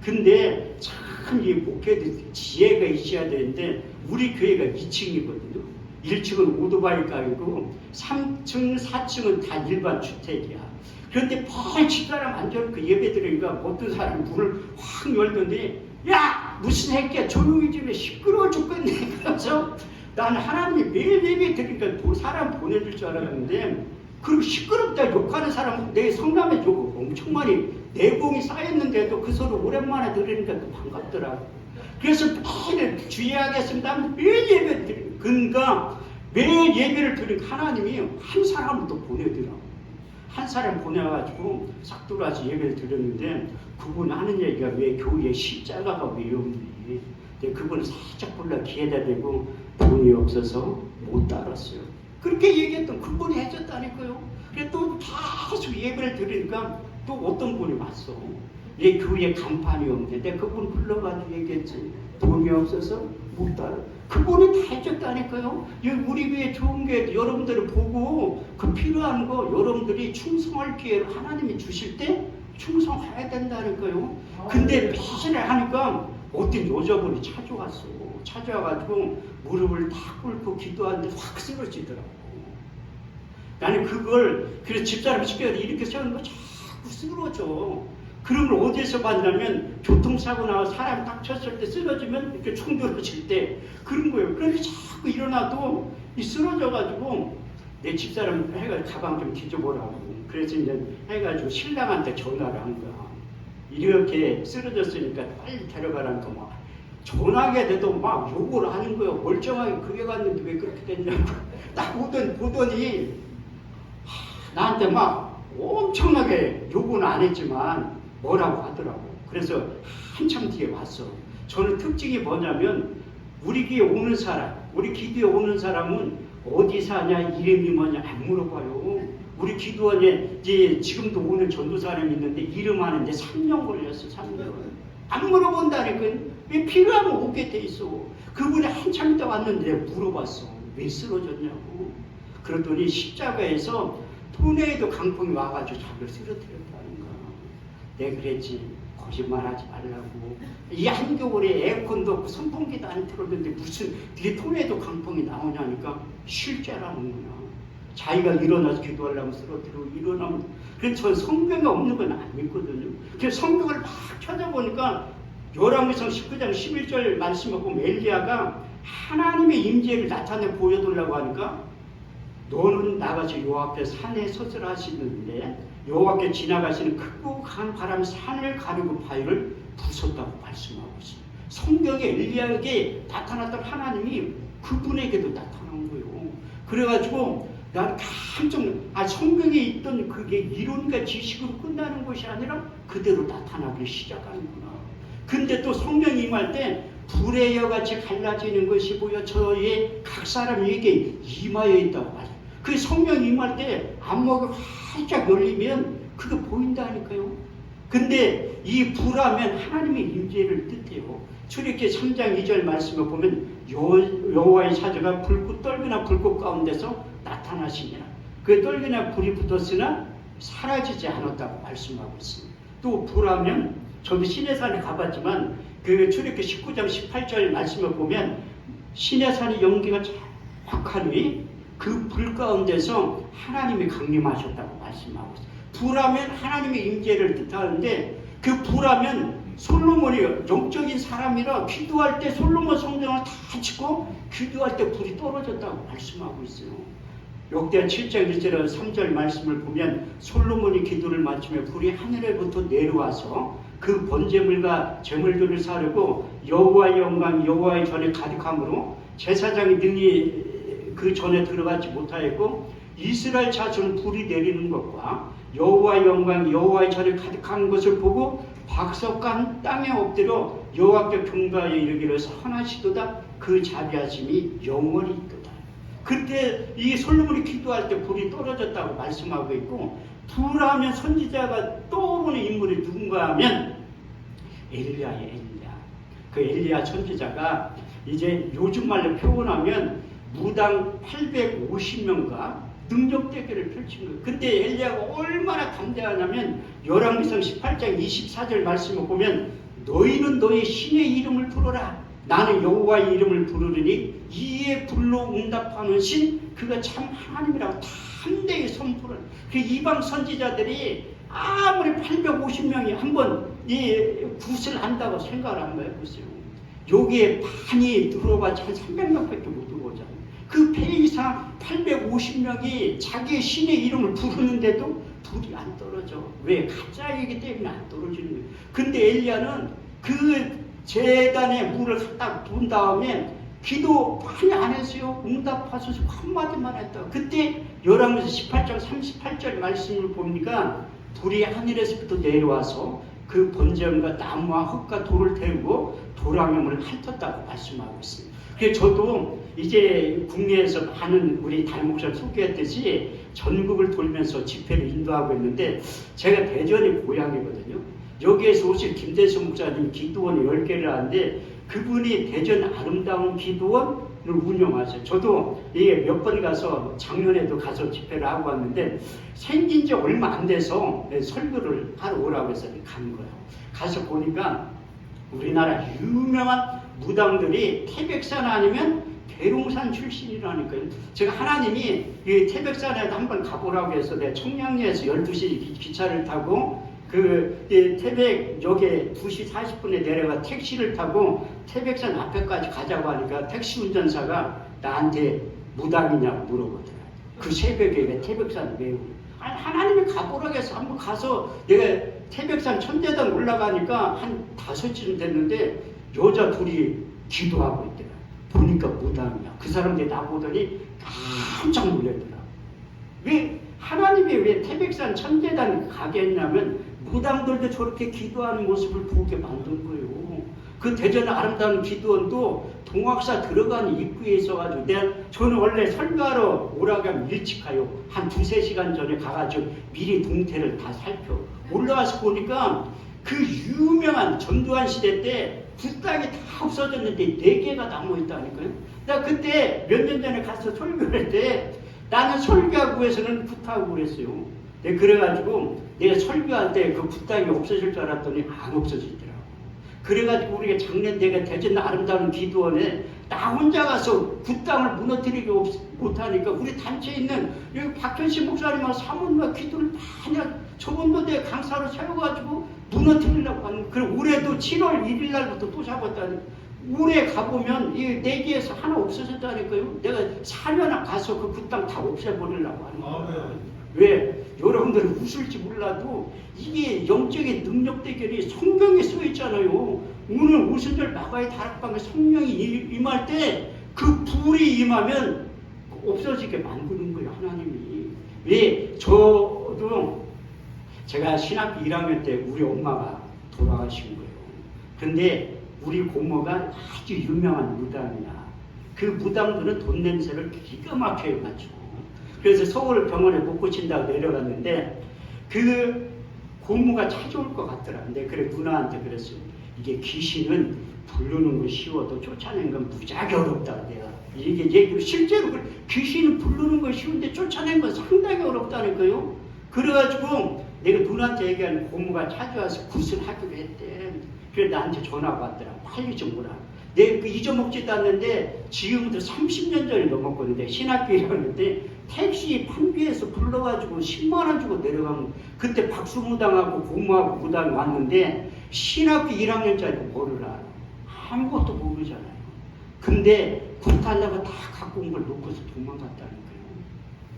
근데 참 이 목회도 지혜가 있어야 되는데 우리 교회가 2층이거든요. 1층은 오토바이 가이고 3층, 4층은 다 일반 주택이야. 그런데 펄 집사람 앉아놓고 예배 드리니까 어떤 사람이 문을 확 열던데 야! 무슨 새끼야 조용히 좀 해 시끄러워 죽겠네. 그래서 나는 하나님이 매일 예배 드리니까 사람 보내줄 줄 알았는데 그리고 시끄럽다 욕하는 사람은 내 성남에 욕 엄청 많이 내공이 쌓였는데도 그 소리 오랜만에 들으니까 또 반갑더라고. 그래서 매일 주의하겠습니다. 매일 예배 드리니까 그러니까 매일 예배를 드리니까 하나님이 한 사람을 또 보내더라고. 한 사람 보내가지고 싹 들어와서 예배를 드렸는데 그분 하는 얘기가 왜 교회에 십자가가 왜 없니? 그분은 살짝 볼라 기회다 대고 돈이 없어서 못 따랐어요. 그렇게 얘기했던 그분이 해줬다니까요. 그래서 또 계속 예배를 드리니까 또 어떤 분이 왔어. 내 교회에 간판이 없는데 그분 불러가지고 얘기했지. 돈이 없어서 못 따라. 그분이 다 해줬다니까요. 우리 교회 좋은 게 여러분들을 보고 그 필요한 거 여러분들이 충성할 기회를 하나님이 주실 때 충성해야 된다니까요. 근데 배신을 하니까 어떤 여자분이 찾아왔어. 찾아와가지고 무릎을 탁 꿇고 기도하는데 확 쓰러지더라고. 나는 그걸 그래서 집사람 시켜서 이렇게 세우는 거 자꾸 쓰러져. 그런 걸 어디서 봤냐면 교통사고 나와 사람 딱 쳤을 때 쓰러지면 이렇게 충돌해질 때 그런 거예요. 그런데 자꾸 일어나도 이 쓰러져가지고 내 집사람 해가지고 가방 좀 뒤져보라고. 그래서 이제 해가지고 신랑한테 전화를 한 거야. 이렇게 쓰러졌으니까 빨리 데려가라니까 막 전화하게 돼도 막 욕을 하는 거예요. 멀쩡하게 그게 갔는데 왜 그렇게 됐냐고. 딱 보더니 나한테 막 엄청나게 욕은 안 했지만 뭐라고 하더라고. 그래서 한참 뒤에 왔어. 저는 특징이 뭐냐면 우리 교회 오는 사람, 우리 기도에 오는 사람은 어디 사냐, 이름이 뭐냐 안 물어봐요. 우리 기도원에 이제 지금도 오는 전도사람이 있는데 이름 하는데 3년 걸렸어. 3년. 안 물어본다니까. 왜 필요하면 오게 돼 있어. 그분이 한참 있다 왔는데 물어봤어. 왜 쓰러졌냐고. 그러더니 십자가에서 토네이도 강풍이 와가지고 자기를 쓰러뜨렸다는 거야. 내가 그랬지. 거짓말하지 말라고. 이 한겨울에 에어컨도 없고 선풍기도 안 틀었는데 무슨 뒤에 토네이도 강풍이 나오냐니까 실제라는구나. 자기가 일어나서 기도하려면 쓰러뜨리고 일어나면. 그래서 전 성경에 없는 건 안 믿거든요. 그래서 성경을 막 찾아보니까 열왕기상 19장 11절 말씀을 보면 엘리야가 하나님의 임재를 나타내 보여달라고 하니까 너는 나가서 요 앞에 산에 서서라 하시는데 여호와께 지나가시는 크고 강한 바람이 산을 가르고 바위를 부쉈다고 말씀하고 있어요. 성경에 엘리야에게 나타났던 하나님이 그분에게도 나타난 거예요. 그래가지고 난 깜짝 성경에 있던 그게 이론과 지식으로 끝나는 것이 아니라 그대로 나타나기 시작하는구나. 근데 또 성령이 임할 때 불의 여같이 갈라지는 것이 보여 저의 각 사람에게 임하여 있다고 말해요. 그 성령이 임할 때 안목이 활짝 열리면 그게 보인다니까요. 근데 이 불하면 하나님의 임재를 뜻해요. 출애굽기 3장 2절 말씀을 보면 여호와의 사자가 불꽃 떨기나 불꽃 가운데서 나타나시니라. 그 떨기나 불이 붙었으나 사라지지 않았다고 말씀하고 있습니다. 또 불하면 저도 시내산에 가봤지만 그 출애굽기 19장 18절 말씀을 보면 시내산의 연기가 정확하니 그 불 가운데서 하나님이 강림하셨다고 말씀하고 있어요. 불하면 하나님의 임재를 뜻하는데 그 불하면 솔로몬이 영적인 사람이라 기도할 때 솔로몬 성전을 다 짓고 기도할 때 불이 떨어졌다고 말씀하고 있어요. 역대하 7장 1절 3절 말씀을 보면 솔로몬이 기도를 마치며 불이 하늘에부터 내려와서 그 번제물과 제물들을 사르고 여호와의 영광 여호와의 전에 가득함으로 제사장이 능히 그 전에 들어가지 못하였고 이스라엘 자손 불이 내리는 것과 여호와의 영광 여호와의 전에 가득한 것을 보고 박석간 땅에 엎드려 여호와께 경배하여 이르기를 선하시도다 그 자비하심이 영원히 있도다. 그때 이 솔로몬이 기도할 때 불이 떨어졌다고 말씀하고 있고 불하면 선지자가 떠오르는 인물이 누군가 하면 엘리야의 엘리야. 그 엘리야 선지자가 이제 요즘 말로 표현하면 무당 850명과 능력 대결을 펼친 거예요. 근데 엘리야가 얼마나 담대하냐면 열왕기상 18장 24절 말씀을 보면 너희는 너희 신의 이름을 부르라. 나는 여호와의 이름을 부르리니 이에 불로 응답하는 신 그가 참 하나님이라고 담대히 선포를. 그 이방 선지자들이 아무리 850명이 한번 이 굿을 한다고 생각을 한번 해보세요. 여기에 많이 들어봤자 한 300명밖에 못 들어오잖아요. 그 폐이사 850명이 자기의 신의 이름을 부르는데도 불이 안 떨어져. 왜? 가짜이기 때문에 안 떨어지는 거예요. 근데 엘리야는 그 제단에 물을 갖다 부은 다음에 기도 많이 안 했어요. 응답하소서 한마디만 했다. 그때 열왕기상 18장 38절 말씀을 보니까 불이 하늘에서부터 내려와서 그 번제물과 나무와 흙과 돌을 태우고 도랑염을 핥았다고 말씀하고 있습니다. 그래서 저도 이제 국내에서 많은 우리 달목사를 소개했듯이 전국을 돌면서 집회를 인도하고 있는데 제가 대전이 고향이거든요. 여기에서 오신 김대수 목사님 기도원 10개를 하는데 그분이 대전 아름다운 기도원을 운영하세요. 저도 이게 몇 번 가서 작년에도 가서 집회를 하고 왔는데 생긴 지 얼마 안 돼서 설교를 하러 오라고 해서 간 거예요. 가서 보니까 우리나라 유명한 무당들이 태백산 아니면 계룡산 출신이라니까요. 제가 하나님이 이 태백산에 한번 가보라고 해서 내가 청량리에서 12시 기차를 타고 그 태백역에 2시 40분에 내려가 택시를 타고 태백산 앞에까지 가자고 하니까 택시 운전사가 나한테 무당이냐고 물어보더라고요. 그 새벽에 왜 태백산 왜 아니 하나님이 가보라고 해서 한번 가서 내가 태백산 천대단 올라가니까 한 5시쯤 됐는데 여자 둘이 기도하고 있더라. 보니까 무당이야. 그 사람들이 나보더니 깜짝 놀랐더라. 왜 하나님이 왜 태백산 천대단 가게 했냐면 무당들도 저렇게 기도하는 모습을 보게 만든 거예요. 그 대전 아름다운 기도원도 동학사 들어가는 입구에 있어가지고 저는 원래 설교하러 오라고 하면 일찍 가요. 한 2-3시간 전에 가가지고 미리 동태를 다 살펴. 올라가서 보니까 그 유명한 전두환 시대 때 굿당이 다 없어졌는데 4개가 남아있다니까요. 나 그때 몇 년 전에 가서 설교할 때 나는 설교하고 해서는 굿하고 그랬어요. 그래가지고 내가 설교할 때 그 굿당이 없어질 줄 알았더니 안 없어지더라고. 그래가지고 우리가 작년 내가 대전 아름다운 기도원에 나 혼자 가서 굿당을 무너뜨리기 못하니까 우리 단체에 있는 여기 박현식 목사님하고 사모님과 기도를 많이 저번도 내가 강사로 세워가지고 무너뜨리려고 하는. 그리고 올해도 7월 1일 날부터 또 잡았다니. 올해 가보면 이 4개에서 하나 없어졌다니까요. 내가 4년 가서 그 굿당 다 없애버리려고 하는 거예요. 왜? 여러분들은 웃을지 몰라도 이게 영적인 능력 대결이 성경에 써 있잖아요. 오늘 오순절 마가의 다락방에 성령이 임할 때 그 불이 임하면 없어지게 만드는 거예요, 하나님이. 왜? 저도 제가 신학교 1학년 때 우리 엄마가 돌아가신 거예요. 근데 우리 고모가 아주 유명한 무당이야. 그 무당들은 돈 냄새를 기가 막히게 해가지고 그래서 서울 병원에 못 고친다고 내려갔는데 그 고모가 찾아올 것 같더라. 근데 그래 누나한테 그랬어요. 이게 귀신은 부르는 거 쉬워도 쫓아내는 건 무지하게 어렵다. 내가 이게 얘기로 실제로 귀신은 부르는 거 쉬운데 쫓아내는 건 상당히 어렵다는 거예요. 그래가지고 내가 누나한테 얘기하는 고모가 찾아와서 굿을 하기로 했대. 그래 나한테 전화가 왔더라. 빨리 좀 오라. 내가 잊어먹지도 않는데 지금부터 30년 전이 넘었거든요. 신학교 1학년때 택시 판비에서 불러가지고 10만원 주고 내려간 거. 그때 박수무당하고 고모하고 무당이 왔는데 신학교 1학년짜리 뭐를 알아? 아무것도 모르잖아요. 근데 굿하려고 다 갖고 온 걸 놓고서 도망갔다는 거예요.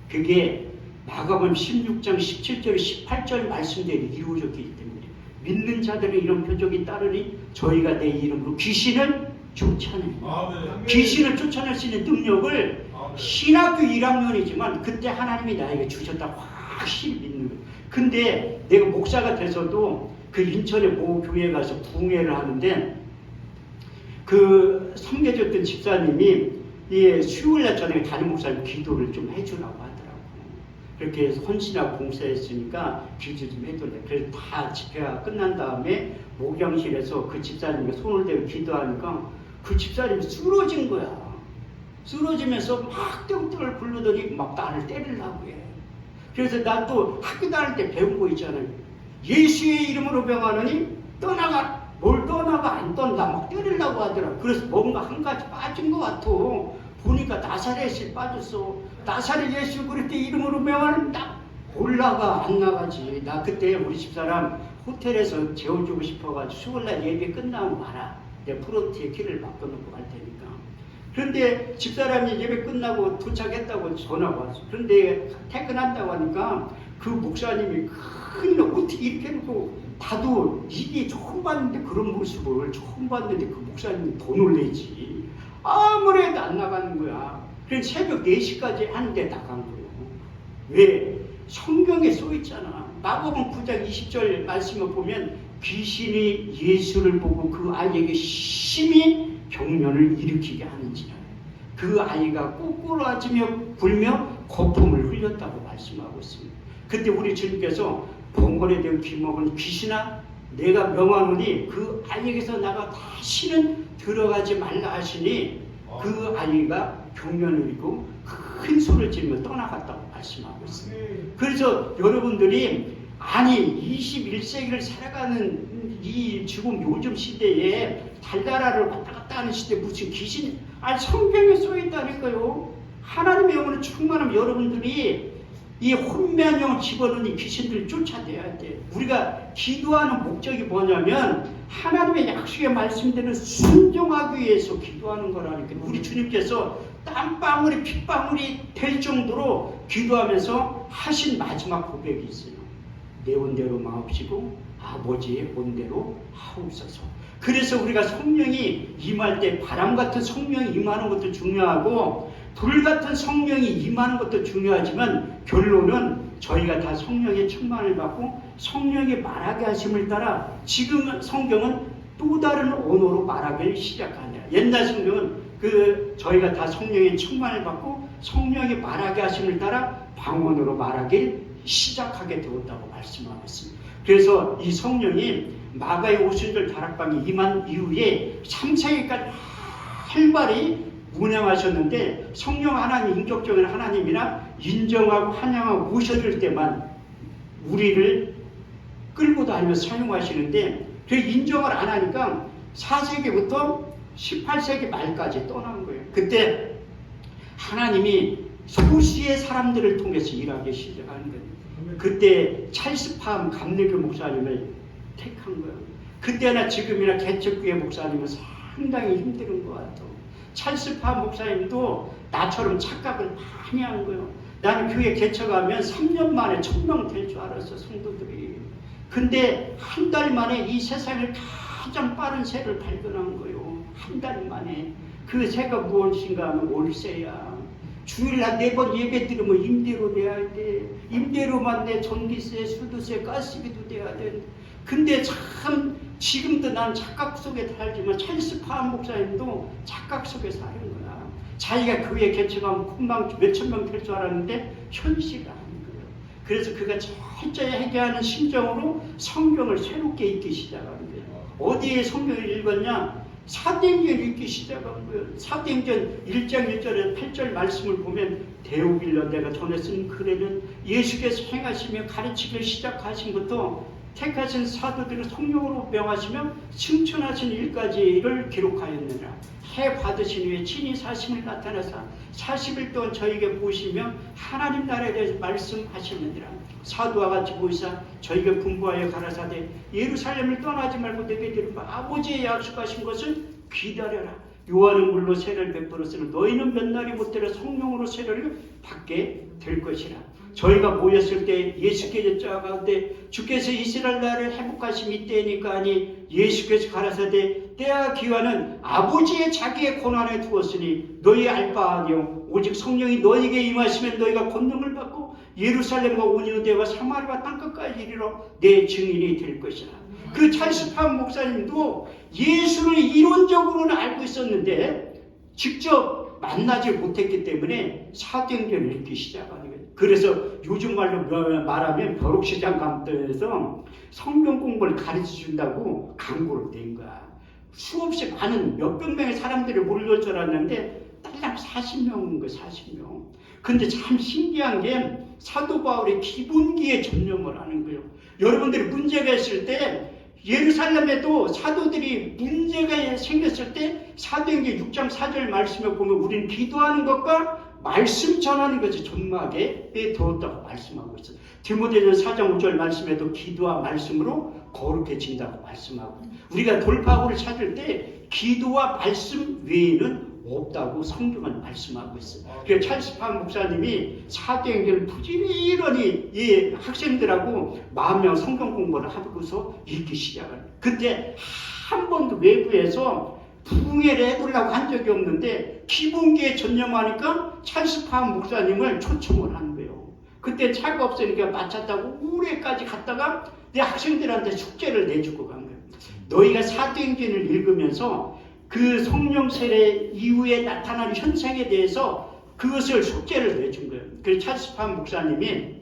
그게 마가복음 16장 17절 18절 말씀대로 이루어졌기 때문에 믿는 자들의 이런 표적이 따르니 저희가 내 이름으로 귀신을 쫓아내요. 귀신을 쫓아낼 수 있는 능력을 신학교 1학년이지만 그때 하나님이 나에게 주셨다 확실히 믿는 거예요. 근데 내가 목사가 돼서도 그 인천의 모 교회에 가서 부흥회를 하는데 그 섬겨줬던 집사님이 수요일날 저녁에 담임 목사님 기도를 좀 해주라고 하더라고. 그렇게 해서 헌신하고 봉사했으니까 기도 좀 해달래. 그래서 다 집회가 끝난 다음에 목양실에서 그 집사님이 손을 대고 기도하니까 그 집사님이 쓰러진 거야. 쓰러지면서 막 땡땡을 부르더니 막 나를 때리려고 해. 그래서 난 또 학교 다닐 때 배운 거 있잖아요. 예수의 이름으로 병하느니 떠나가. 뭘 떠나가 안 떤다. 막 때리려고 하더라. 그래서 뭔가 한 가지 빠진 것 같아. 보니까 나사렛이 빠졌어. 나사렛 예수 그리스도 이름으로 명하는다. 올라가 안 나가지. 나 그때 우리 집사람 호텔에서 재워주고 싶어가지고 수요일날 예배 끝나면 와라. 내 프로트에 길을 바꿔놓고 갈 테니까. 그런데 집사람이 예배 끝나고 도착했다고 전화가 왔어. 그런데 퇴근한다고 하니까 그 목사님이 큰일 어떻게 이렇게 해놓고 나도 이게 처음 봤는데 그런 모습을 처음 봤는데 그 목사님이 더 놀래지. 아무래도 안 나가는 거야. 그래서 새벽 4시까지 하는데 나간 거예요. 왜? 성경에 써 있잖아. 마가복음 9장 20절 말씀을 보면 귀신이 예수를 보고 그 아이에게 심히 경련을 일으키게 하는지라. 그 아이가 꼬꾸라지며 굴며 거품을 흘렸다고 말씀하고 있습니다. 그때 우리 주님께서 봉건에 대한 귀먹은 귀신아 내가 명하노니 그 아이에게서 나가 다시는 들어가지 말라 하시니 그 아이가 경련을 일으키고 큰 소리를 지르며 떠나갔다고 말씀하고 있습니다. 그래서 여러분들이 아니 21세기를 살아가는 이 지금 요즘 시대에 달나라를 왔다 갔다 하는 시대에 무슨 귀신 아니 성경에 써 있다니까요. 하나님의 영혼을 충만하면 여러분들이 이 혼미한 영을 집어넣으니 귀신들을 쫓아내야 돼. 우리가 기도하는 목적이 뭐냐면 하나님의 약속의 말씀대로 순종하기 위해서 기도하는 거라니까. 우리 주님께서 땀방울이 핏방울이 될 정도로 기도하면서 하신 마지막 고백이 있어요. 내 온대로 마옵시고 아버지의 온대로 하옵소서. 그래서 우리가 성령이 임할 때 바람 같은 성령이 임하는 것도 중요하고 불 같은 성령이 임하는 것도 중요하지만 결론은 저희가 다 성령의 충만을 받고 성령이 말하게 하심을 따라 지금 성경은 또 다른 언어로 말하기 시작하냐. 옛날 성경은 저희가 다 성령의 충만을 받고 성령이 말하게 하심을 따라 방언으로 말하기 시작하게 되었다고 말씀하고 있습니다. 그래서 이 성령이 마가의 오순절 다락방에 임한 이후에 3세기까지 활발히 운행하셨는데 성령 하나님, 인격적인 하나님이나 인정하고 환영하고 모셔줄 때만 우리를 끌고 다니며 사용하시는데 그 인정을 안 하니까 4세기부터 18세기 말까지 떠난 거예요. 그때 하나님이 소수의 사람들을 통해서 일하기 시작하는 거예요. 그때 찰스 팜 감리교 목사님을 택한 거예요. 그때나 지금이나 개척교회 목사님은 상당히 힘든 것 같아요. 찰스 팜 목사님도 나처럼 착각을 많이 한 거예요. 나는 교회 개척하면 3년 만에 1000명 될 줄 알았어, 성도들이. 근데 한 달 만에 이 세상을 가장 빠른 새를 발견한 거예요. 한 달 만에. 그 새가 무엇인가 하면 월세야. 주일 한 4번 예배 드리면 임대료 내야 돼. 임대료만 내 전기세, 수도세, 가스비도 내야 돼. 근데 참 지금도 난 착각 속에 살지만 찰스 팜 목사님도 착각 속에 사는 거야. 자기가 교회 개척하면 금방 몇천 명 될 줄 알았는데 현실이 아닌 거예요. 그래서 그가 철저히 회개하는 심정으로 성경을 새롭게 읽기 시작한 거예요. 어디에 성경을 읽었냐? 사도행전 읽기 시작한 거예요. 사도행전 1장 1절에 8절 말씀을 보면 데오빌러 내가 전에 쓴 글에는 예수께서 행하시며 가르치기 시작하신 것도 택하신 사도들을 성령으로 명하시며 승천하신 일까지를 기록하였느니라. 해 받으신 후에 친히 사심을 나타나사 40일 동안 저에게 보시며 하나님 나라에 대해서 말씀하셨느니라. 사도와 같이 보이사 저에게 분부하여 가라사대 예루살렘을 떠나지 말고 내게 들은 바 아버지의 약속하신 것을 기다려라. 요한은 물로 세례를 베풀었으나 너희는 몇 날이 못되려 성령으로 세례를 받게 될 것이라. 저희가 모였을 때 예수께서 짜가운데 주께서 이스라엘 나라를 회복하심 이때니까 하니 예수께서 가라사대 때와 기한은 아버지의 자기의 고난에 두었으니 너희 알 바 아니요 오직 성령이 너희에게 임하시면 너희가 권능을 받고 예루살렘과 온 유대와 사마리아 땅끝까지 이르러 내 증인이 될 것이라. 그 찰스 팜 목사님도 예수를 이론적으로는 알고 있었는데 직접 만나지 못했기 때문에 사도행전을 읽기 시작하는 거예요. 그래서 요즘 말로 말하면 벼룩시장 감독에서 성경 공부를 가르쳐준다고 광고를 낸 거야. 수없이 많은 몇백 명의 사람들이 몰릴 줄 알았는데 딸랑 40명인 거야. 40명. 근데 참 신기한 게 사도 바울이 기본기에 전념을 하는 거예요. 여러분들이 문제가 있을 때 예루살렘에도 사도들이 문제가 생겼을 때 사도행전 6장 4절 말씀에 보면 우리는 기도하는 것과 말씀 전하는 것이 존막에 두었다고 말씀하고 있어요. 디모데전서 4장 5절 말씀에도 기도와 말씀으로 거룩해진다고 말씀하고, 우리가 돌파구를 찾을 때 기도와 말씀 외에는 없다고 성경은 말씀하고 있어요. 그래서 찰스 팜 목사님이 사도행전을 부지런히 이 학생들하고 40,000명 성경 공부를 하고서 읽기 시작을. 그때 한 번도 외부에서 부흥회를 해보려고 한 적이 없는데 기본기에 전념하니까 찰스 팜 목사님을 초청을 한 거예요. 그때 차가 없으니까 마차 타고 우레까지 갔다가 내 학생들한테 숙제를 내주고 간 거예요. 너희가 사도행전을 읽으면서 그 성령 세례 이후에 나타난 현상에 대해서 그것을 숙제를 내준 거예요. 그래서 찰스 팜 목사님이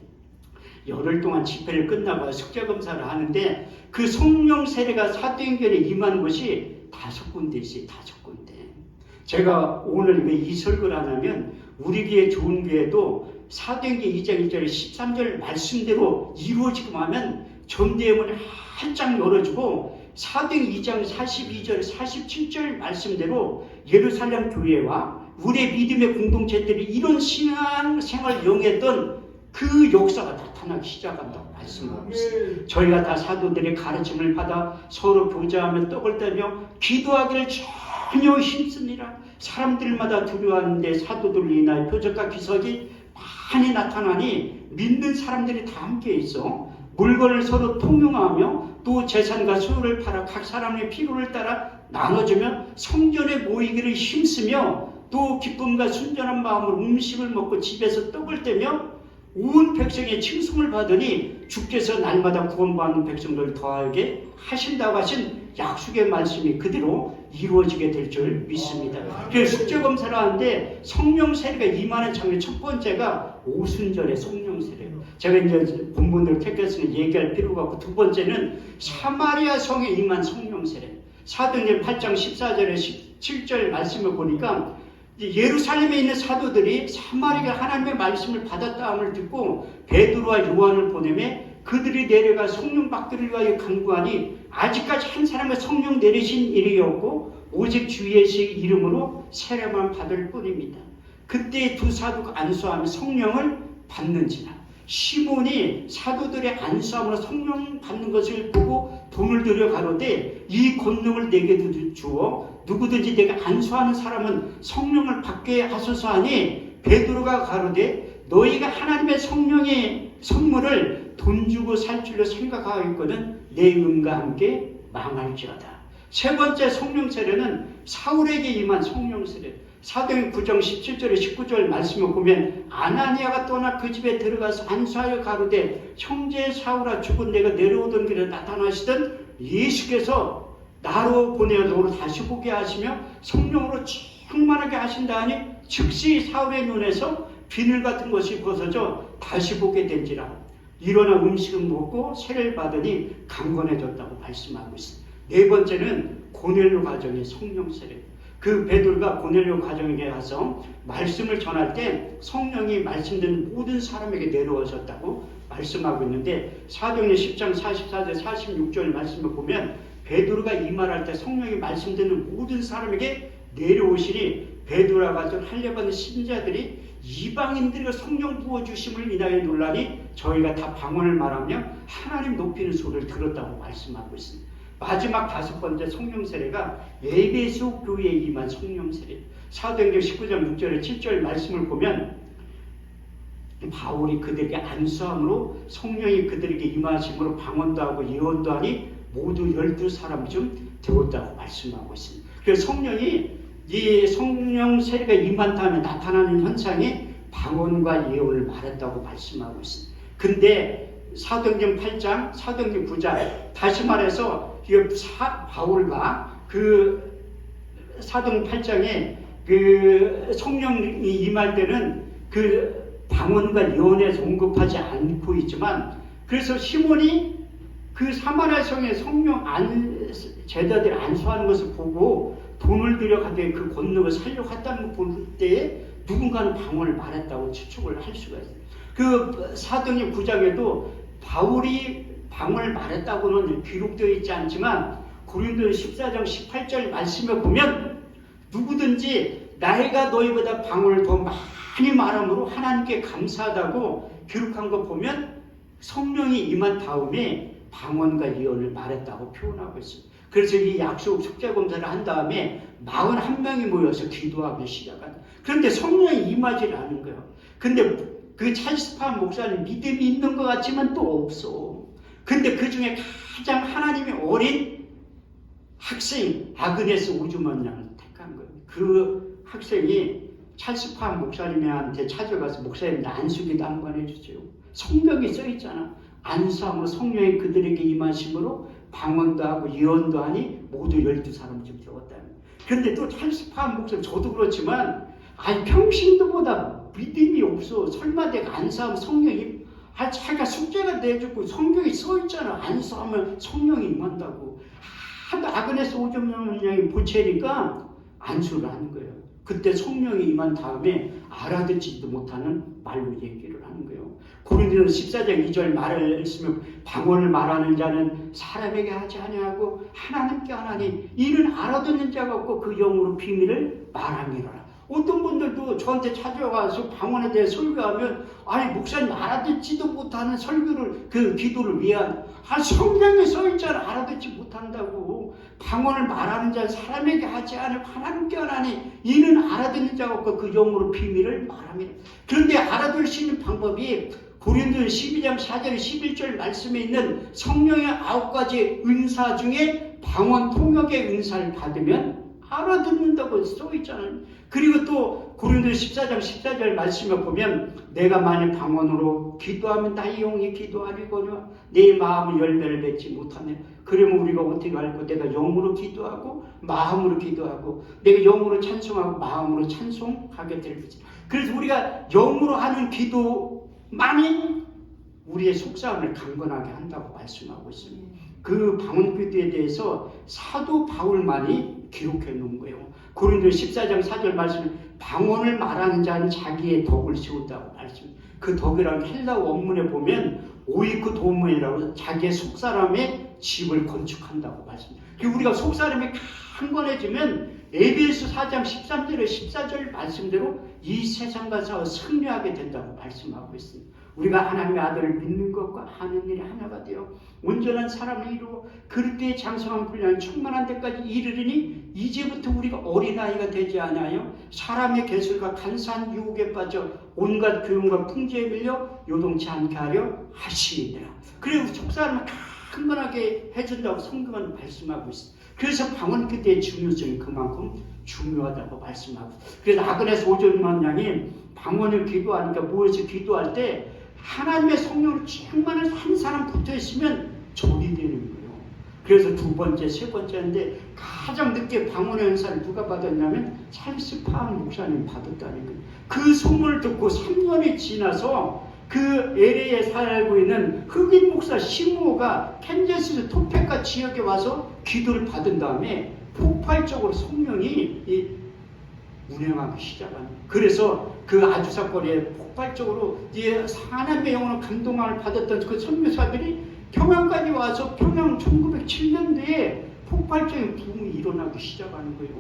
열흘 동안 집회를 끝나고 숙제 검사를 하는데 그 성령 세례가 사도행전에 임한 곳이 5군데 있어요. 5군데. 제가 오늘 왜 이 설교를 하냐면 우리 교회 좋은 교회도 사도행전 2장 1절에 13절 말씀대로 이루어지기만 하면 전대문을 활짝 열어주고 사도행전 2장 42절 47절 말씀대로 예루살렘 교회와 우리의 믿음의 공동체들이 이런 신앙생활을 영했던 그 역사가 나타나기 시작한다고 말씀하고 있어요. 저희가 다 사도들의 가르침을 받아 서로 교제하며 떡을 떼며 기도하기를 전혀 힘씁니다. 사람들마다 두려워하는데 사도들로 인하여 표적과 기적이 많이 나타나니 믿는 사람들이 다 함께 있어 물건을 서로 통용하며 또 재산과 소유를 팔아 각 사람의 필요를 따라 나눠주며 성전에 모이기를 힘쓰며 또 기쁨과 순전한 마음으로 음식을 먹고 집에서 떡을 떼며 온 백성의 칭송을 받으니 주께서 날마다 구원받는 백성들을 더하게 하신다고 하신 약속의 말씀이 그대로 이루어지게 될 줄 믿습니다. 그래서 숙제검사를 하는데 성령 세례가 임하는 장면 첫 번째가 오순절의 성령 세례예요. 제가 이제 본문을 택했으니 얘기할 필요가 없고, 두 번째는 사마리아 성에 임한 성령 세례. 사도행전 8장 14절에 17절 말씀을 보니까 예루살렘에 있는 사도들이 사마리아 하나님의 말씀을 받았다함을 듣고 베드로와 요한을 보내매 그들이 내려가 성령 받기를 위하여 간구하니 아직까지 한 사람의 성령 내리신 일이 없고 오직 주 예수의 이름으로 세례만 받을 뿐입니다. 그때 두 사도가 안수하며 성령을 받는지라. 시몬이 사도들의 안수함으로 성령 받는 것을 보고 돈을 들여 가로되 이 권능을 내게 주어 누구든지 내가 안수하는 사람은 성령을 받게 하소서 하니 베드로가 가로되 너희가 하나님의 성령의 선물을 돈 주고 살 줄로 생각하였거든 내 음과 함께 망할지어다. 세 번째 성령 세례는 사울에게 임한 성령 세례. 사도행전 9장 17절에 19절 말씀을 보면 아나니아가 떠나 그 집에 들어가서 안수하여 가로되 형제 사울아 죽은 내가 내려오던 길에 나타나시던 예수께서 나로 보내어 너로 다시 보게 하시며 성령으로 충만하게 하신다 하니 즉시 사울의 눈에서 비늘 같은 것이 벗어져 다시 보게 된지라. 일어나 음식을 먹고 세례를 받으니 강건해졌다고 말씀하고 있습니다. 네 번째는 고넬료 가정의 성령 세례. 그 베드로가 고넬료 가정에게 가서 말씀을 전할 때 성령이 말씀 듣는 모든 사람에게 내려오셨다고 말씀하고 있는데 사도행전 10장 44절 46절 말씀을 보면 베드로가 이 말할 때 성령이 말씀 듣는 모든 사람에게 내려오시니 베드로와 같은 할례받은 신자들이 이방인들과 성령 부어주심을 인하여 놀라니 저희가 다 방언을 말하며 하나님 높이는 소리를 들었다고 말씀하고 있습니다. 마지막 다섯 번째 성령 세례가 에베소 교회에 임한 성령 세례. 사도행전 19장 6절에 7절 말씀을 보면 바울이 그들에게 안수함으로 성령이 그들에게 임하심으로 방언도 하고 예언도 하니 모두 12사람 중 되었다고 말씀하고 있습니다. 그래서 성령이 이 성령 세례가 임한 다음에 나타나는 현상이 방언과 예언을 말했다고 말씀하고 있습니다. 근데 사도행전 8장, 사도행전 9장 다시 말해서 바울과 그 사도행전 8장에 그 성령이 임할 때는 그 방언과 예언에서 언급하지 않고 있지만 그래서 시몬이 그 사마리아 성의 성령 제자들 안수하는 것을 보고 돈을 들여 가되 그 권능을 살려고 했다는 걸 볼 때에 누군가는 방언을 말했다고 추측을 할 수가 있어요. 그 사도행전 9장에도 바울이 방언을 말했다고는 기록되어 있지 않지만 고린도서 14장 18절 말씀에 보면 누구든지 나이가 너희보다 방언을 더 많이 말함으로 하나님께 감사하다고 기록한 거 보면 성령이 임한 다음에 방언과 예언을 말했다고 표현하고 있습니다. 그래서 이 약속 숙제검사를 한 다음에 41명이 모여서 기도하기 시작한다. 그런데 성령이 임하지 않은 거예요. 근데 그 찰스파한 목사님 믿음이 있는 것 같지만 또 없어. 근데 그 중에 가장 하나님의 어린 학생 아그네스 오즈먼 양을 택한 거예요. 그 학생이 찰스파한 목사님한테 찾아가서 목사님 나 안수기도 한번 해주세요. 성경에 써있잖아. 안수함으로 성령이 그들에게 임하심으로 방언도 하고 예언도 하니 모두 12사람쯤 되었다. 그런데 또 찰스파한 목사님 저도 그렇지만 평신도보다 믿음이 없어. 설마 내가 안수하면 성령이 자기가 숙제가 내주고 성경이 써있잖아. 안수하면 성령이 임한다고. 하도 아그네스 오즈먼 양이 보채니까 안수를 하는 거예요. 그때 성령이 임한 다음에 알아듣지도 못하는 말로 얘기를 하는 거예요. 고린도서 14장 2절 말씀을 방언을 말하는 자는 사람에게 하지 아니하고 하나님께 하나니 이는 알아듣는 자가 없고 그 영으로 비밀을 말함이로라. 어떤 분들도 저한테 찾아와서 방언에 대해 설교하면 목사님 알아듣지도 못하는 설교를 그 기도를 위한 성경에 써있잖아. 알아듣지 못한다고. 방언을 말하는 자는 사람에게 하지 않고 하나님께 하나니 이는 알아듣는 자가 없고 그 영으로 비밀을 말함이라. 그런데 알아들 수 있는 방법이 고린도서 12장 4절 11절 말씀에 있는 성령의 9가지 은사 중에 방언 통역의 은사를 받으면 알아듣는다고 써있잖아요. 그리고 또 고린도 14장 14절 말씀을 보면 내가 만일 방언으로 기도하면 나의 영이 기도하리거니와 내 마음의 열매를 맺지 못하네. 그러면 우리가 어떻게 알고 내가 영으로 기도하고 마음으로 기도하고 내가 영으로 찬송하고 마음으로 찬송하게 될 것이다. 그래서 우리가 영으로 하는 기도만이 우리의 속사함을 강건하게 한다고 말씀하고 있습니다. 그 방언 기도에 대해서 사도 바울만이 기록해 놓은 거예요. 고린도 14장 4절 말씀 방언을 말하는 자는 자기의 덕을 세운다고 말씀. 그 덕이라는 헬라어 원문에 보면 오이크 도문이라고 자기의 속사람의 집을 건축한다고 말씀. 우리가 속사람이 강건해지면 에베소 4장 13절에 14절 말씀대로 이 세상과 싸워 승리하게 된다고 말씀하고 있습니다. 우리가 하나님의 아들을 믿는 것과 하는 일이 하나가 되어 온전한 사람을 이루어 그릇되의 장성한 분량 충만한 데까지 이르리니 이제부터 우리가 어린아이가 되지 않아요. 사람의 개술과 간사한 유혹에 빠져 온갖 교훈과 풍조에 밀려 요동치 않게 하려 하시니라. 그리고 속사람을 강건하게 해준다고 성경은 말씀하고 있습니다. 그래서 방언 기도의 중요성이 그만큼 중요하다고 말씀하고, 그래서 아그네스 오존만 양이 방언을 기도하니까 무엇을 기도할 때 하나님의 성령으로 충만한 한 사람 붙어 있으면 적이 되는 거예요. 그래서 두 번째, 세 번째인데 가장 늦게 방언의 은사를 누가 받았냐면 찰스 파한 목사님이 받았다는 거예요. 그 소문을 듣고 3년이 지나서 그 LA에 살고 있는 흑인 목사 시무어가 캔자스 토페카 지역에 와서 기도를 받은 다음에 폭발적으로 성령이 운행하기 시작한. 그래서 그 아주사 거리에 폭발적으로 하나님의 영으로 감동을 받았던 그 선교사들이 평양까지 와서 평양 1907년도에 폭발적인 붐이 일어나기 시작하는 거예요.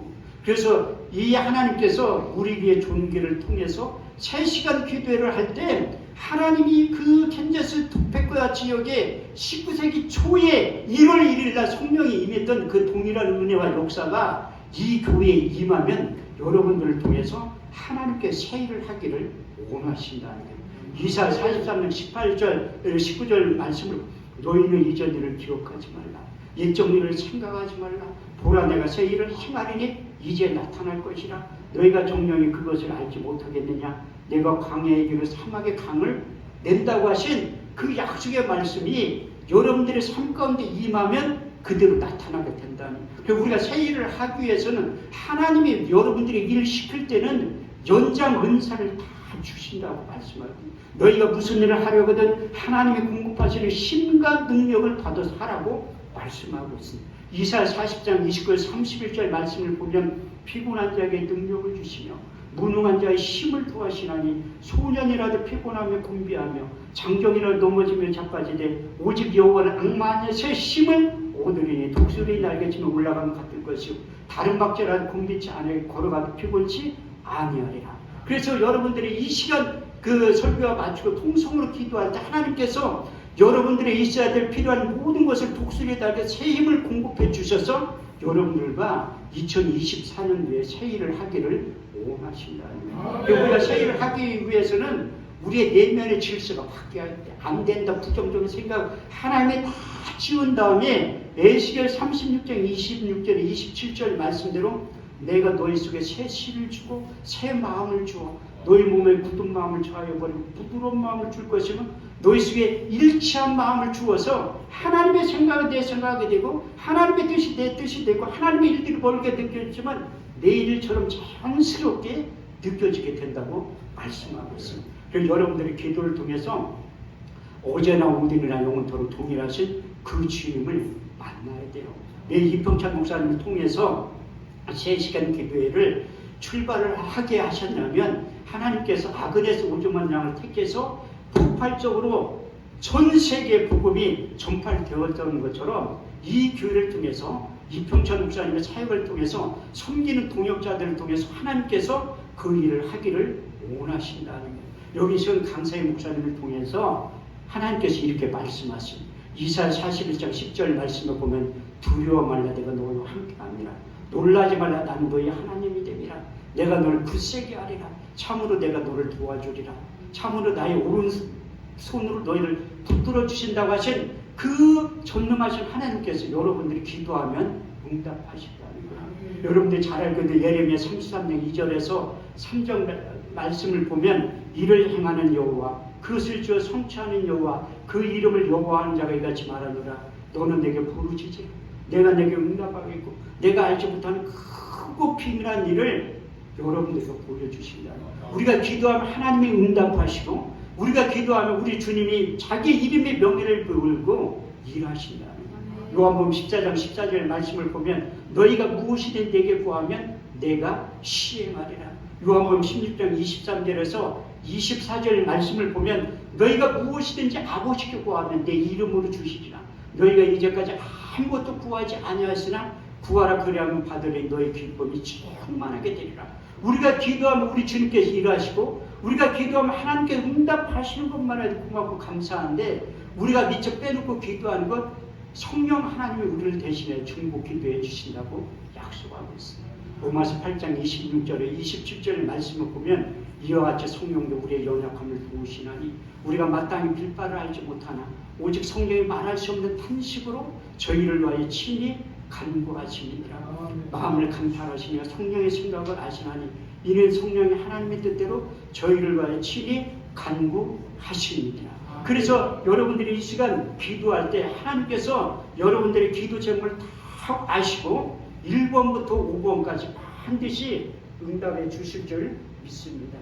그래서 이 하나님께서 우리에게 존귀를 통해서 3시간 기도회를 할 때 하나님이 그 캔자스 토페카 지역에 19세기 초에 1월 1일 날 성령이 임했던 그 동일한 은혜와 역사가 이 교회에 임하면 여러분들을 통해서 하나님께 새 일을 하기를 원하신다는 거예요. 이사야 43년 18절, 19절 말씀으로 너희는 이전 일을 기억하지 말라. 옛적 일을 생각하지 말라. 보라 내가 새 일을 행하리니 이제 나타날 것이라. 너희가 정령이 그것을 알지 못하겠느냐. 내가 광야의 길을 사막의 강을 낸다고 하신 그 약속의 말씀이 여러분들의 삶 가운데 임하면 그대로 나타나게 된다는. 그래서 우리가 새 일을 하기 위해서는 하나님이 여러분들이 일을 시킬 때는 연장 은사를 다 주신다고 말씀하고, 너희가 무슨 일을 하려거든 하나님이 공급하시는 힘과 능력을 받아서 하라고 말씀하고 있습니다. 이사야 40장 29절 31절 말씀을 보면 피곤한 자에게 능력을 주시며 무능한 자의 힘을 도하시나니 소년이라도 피곤하며 곤비하며 장정이라도 넘어지며 자빠지되 오직 여호와는 악마의 새 힘을 얻으리니 독수리 날개치며 올라가면 같을 것이요 다른 박제라도 곤비치 않을 걸어가도 피곤치 아니하리라. 그래서 여러분들이 이 시간 그 설교와 마치고 통성으로 기도할 때 하나님께서 여러분들의 있어야 될 필요한 모든 것을 독수리 날개 새 힘을 공급해 주셔서 여러분들과 2024년도에 새 일을 하기를 원하신다는 거예요. 우리가 새 일을 하기 위해서는 우리의 내면의 질서가 바뀌어야 돼. 안 된다 부정적인 생각 하나님이 다 지운 다음에 에스겔 36장 26절에 27절 말씀대로 내가 너희 속에 새 씨를 주고 새 마음을 주어 너희 몸에 굳은 마음을 좌하여 버리고 부드러운 마음을 줄 것이면 너희 속에 일치한 마음을 주어서 하나님의 생각을 내 생각하게 되고 하나님의 뜻이 내 뜻이 되고 하나님의 일들이 벌게 느껴지지만 내 일처럼 자연스럽게 느껴지게 된다고 말씀하고 있습니다. 그래서 여러분들이 기도를 통해서 어제나 오늘이나 영원토록 동일하신 그 주님을 만나야 돼요. 매일 이평찬 목사님을 통해서 3시간 기도회를 출발을 하게 하셨냐면 하나님께서 아그네스 오즈만 양을 택해서 폭발적으로 전 세계 복음이 전파되었던 것처럼 이 교회를 통해서 이평찬 목사님의 사역을 통해서 섬기는 동역자들을 통해서 하나님께서 그 일을 하기를 원하신다는 거예요. 여기 지금 강사의 목사님을 통해서 하나님께서 이렇게 말씀하십니다. 이사야 41장 10절 말씀을 보면 두려워 말라 내가 너희와 함께하니라. 놀라지 말라 나는 너희 하나님이 됨이라. 내가 너를 굳세게 하리라. 참으로 내가 너를 도와주리라. 참으로 나의 오른손으로 너희를 붙들어 주신다고 하신 그 전능하신 하나님께서 여러분들이 기도하면 응답하신다는 거예요. 여러분들이 잘 알고 있는 예레미야 33장 2절에서 3장 말씀을 보면 이를 행하는 여호와 그것을 주어 성취하는 여호와 그 이름을 여호와하는 자가 이같이 말하노라. 너는 내게 부르짖으라. 내가 내게 응답하겠고 내가 알지 못하는 크고 비밀한 일을 여러분들에게 보여주신다. 우리가 기도하면 하나님이 응답하시고 우리가 기도하면 우리 주님이 자기 이름의 명예를 걸고 일하신다. 요한복음 14장 14절 말씀을 보면 너희가 무엇이든 내게 구하면 내가 시행하리라. 요한복음 16장 23절에서 24절 말씀을 보면 너희가 무엇이든지 아버지께 구하면 내 이름으로 주시리라. 너희가 이제까지 아무것도 구하지 아니하였으나 구하라 그리하면 받으리. 너희 기쁨이 충만하게 되리라. 우리가 기도하면 우리 주님께서 일하시고 우리가 기도하면 하나님께 응답하시는 것만 해도 고맙고 감사한데 우리가 미처 빼놓고 기도하는 것 성령 하나님이 우리를 대신해 중보 기도해 주신다고 약속하고 있습니다. 로마서 8장 26절에 27절의 말씀을 보면 이와 같이 성령도 우리의 연약함을 도우시나니 우리가 마땅히 빌 바를 알지 못하나 오직 성령이 말할 수 없는 탄식으로 저희를 위하여 친히 간구하시니라. 마음을 감찰하시며 성령의 생각을 아시나니 이는 성령이 하나님의 뜻대로 저희를 위하여 친히 간구하시니라. 그래서 여러분들이 이 시간 기도할 때 하나님께서 여러분들의 기도 제목을 다 아시고 1번부터 5번까지 반드시 응답해 주실 줄 믿습니다.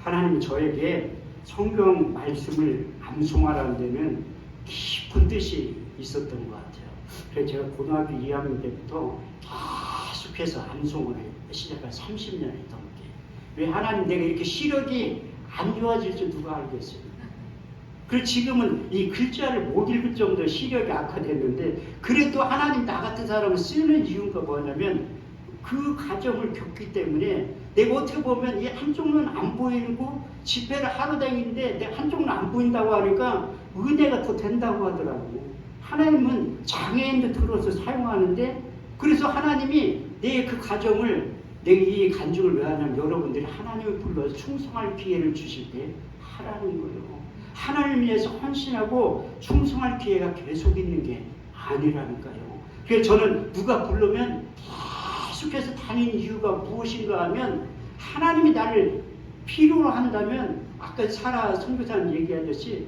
하나님이 저에게 성경 말씀을 암송하라는 데는 깊은 뜻이 있었던 것 같아요. 그래서 제가 고등학교 2학년 때부터 계속해서 암송을 시작한 30년이 넘게. 왜 하나님 내가 이렇게 시력이 안 좋아질 줄 누가 알겠어요. 그리고 지금은 이 글자를 못 읽을 정도로 시력이 악화됐는데 그래도 하나님 나 같은 사람을 쓰는 이유가 뭐냐면 그 과정을 겪기 때문에 내가 어떻게 보면 이 한쪽 눈 안 보이고 집회를 하러 다니는데 내 한쪽 눈 안 보인다고 하니까 은혜가 더 된다고 하더라고. 하나님은 장애인도 들어서 사용하는데 그래서 하나님이 내 그 과정을 내 이 간증을 왜 하냐면 여러분들이 하나님을 불러서 충성할 기회를 주실 때 하라는 거예요. 하나님을 위해서 헌신하고 충성할 기회가 계속 있는 게 아니라니까요. 그래서 저는 누가 부르면 계속해서 다니는 이유가 무엇인가 하면 하나님이 나를 필요로 한다면 아까 사라 선교사님 얘기하듯이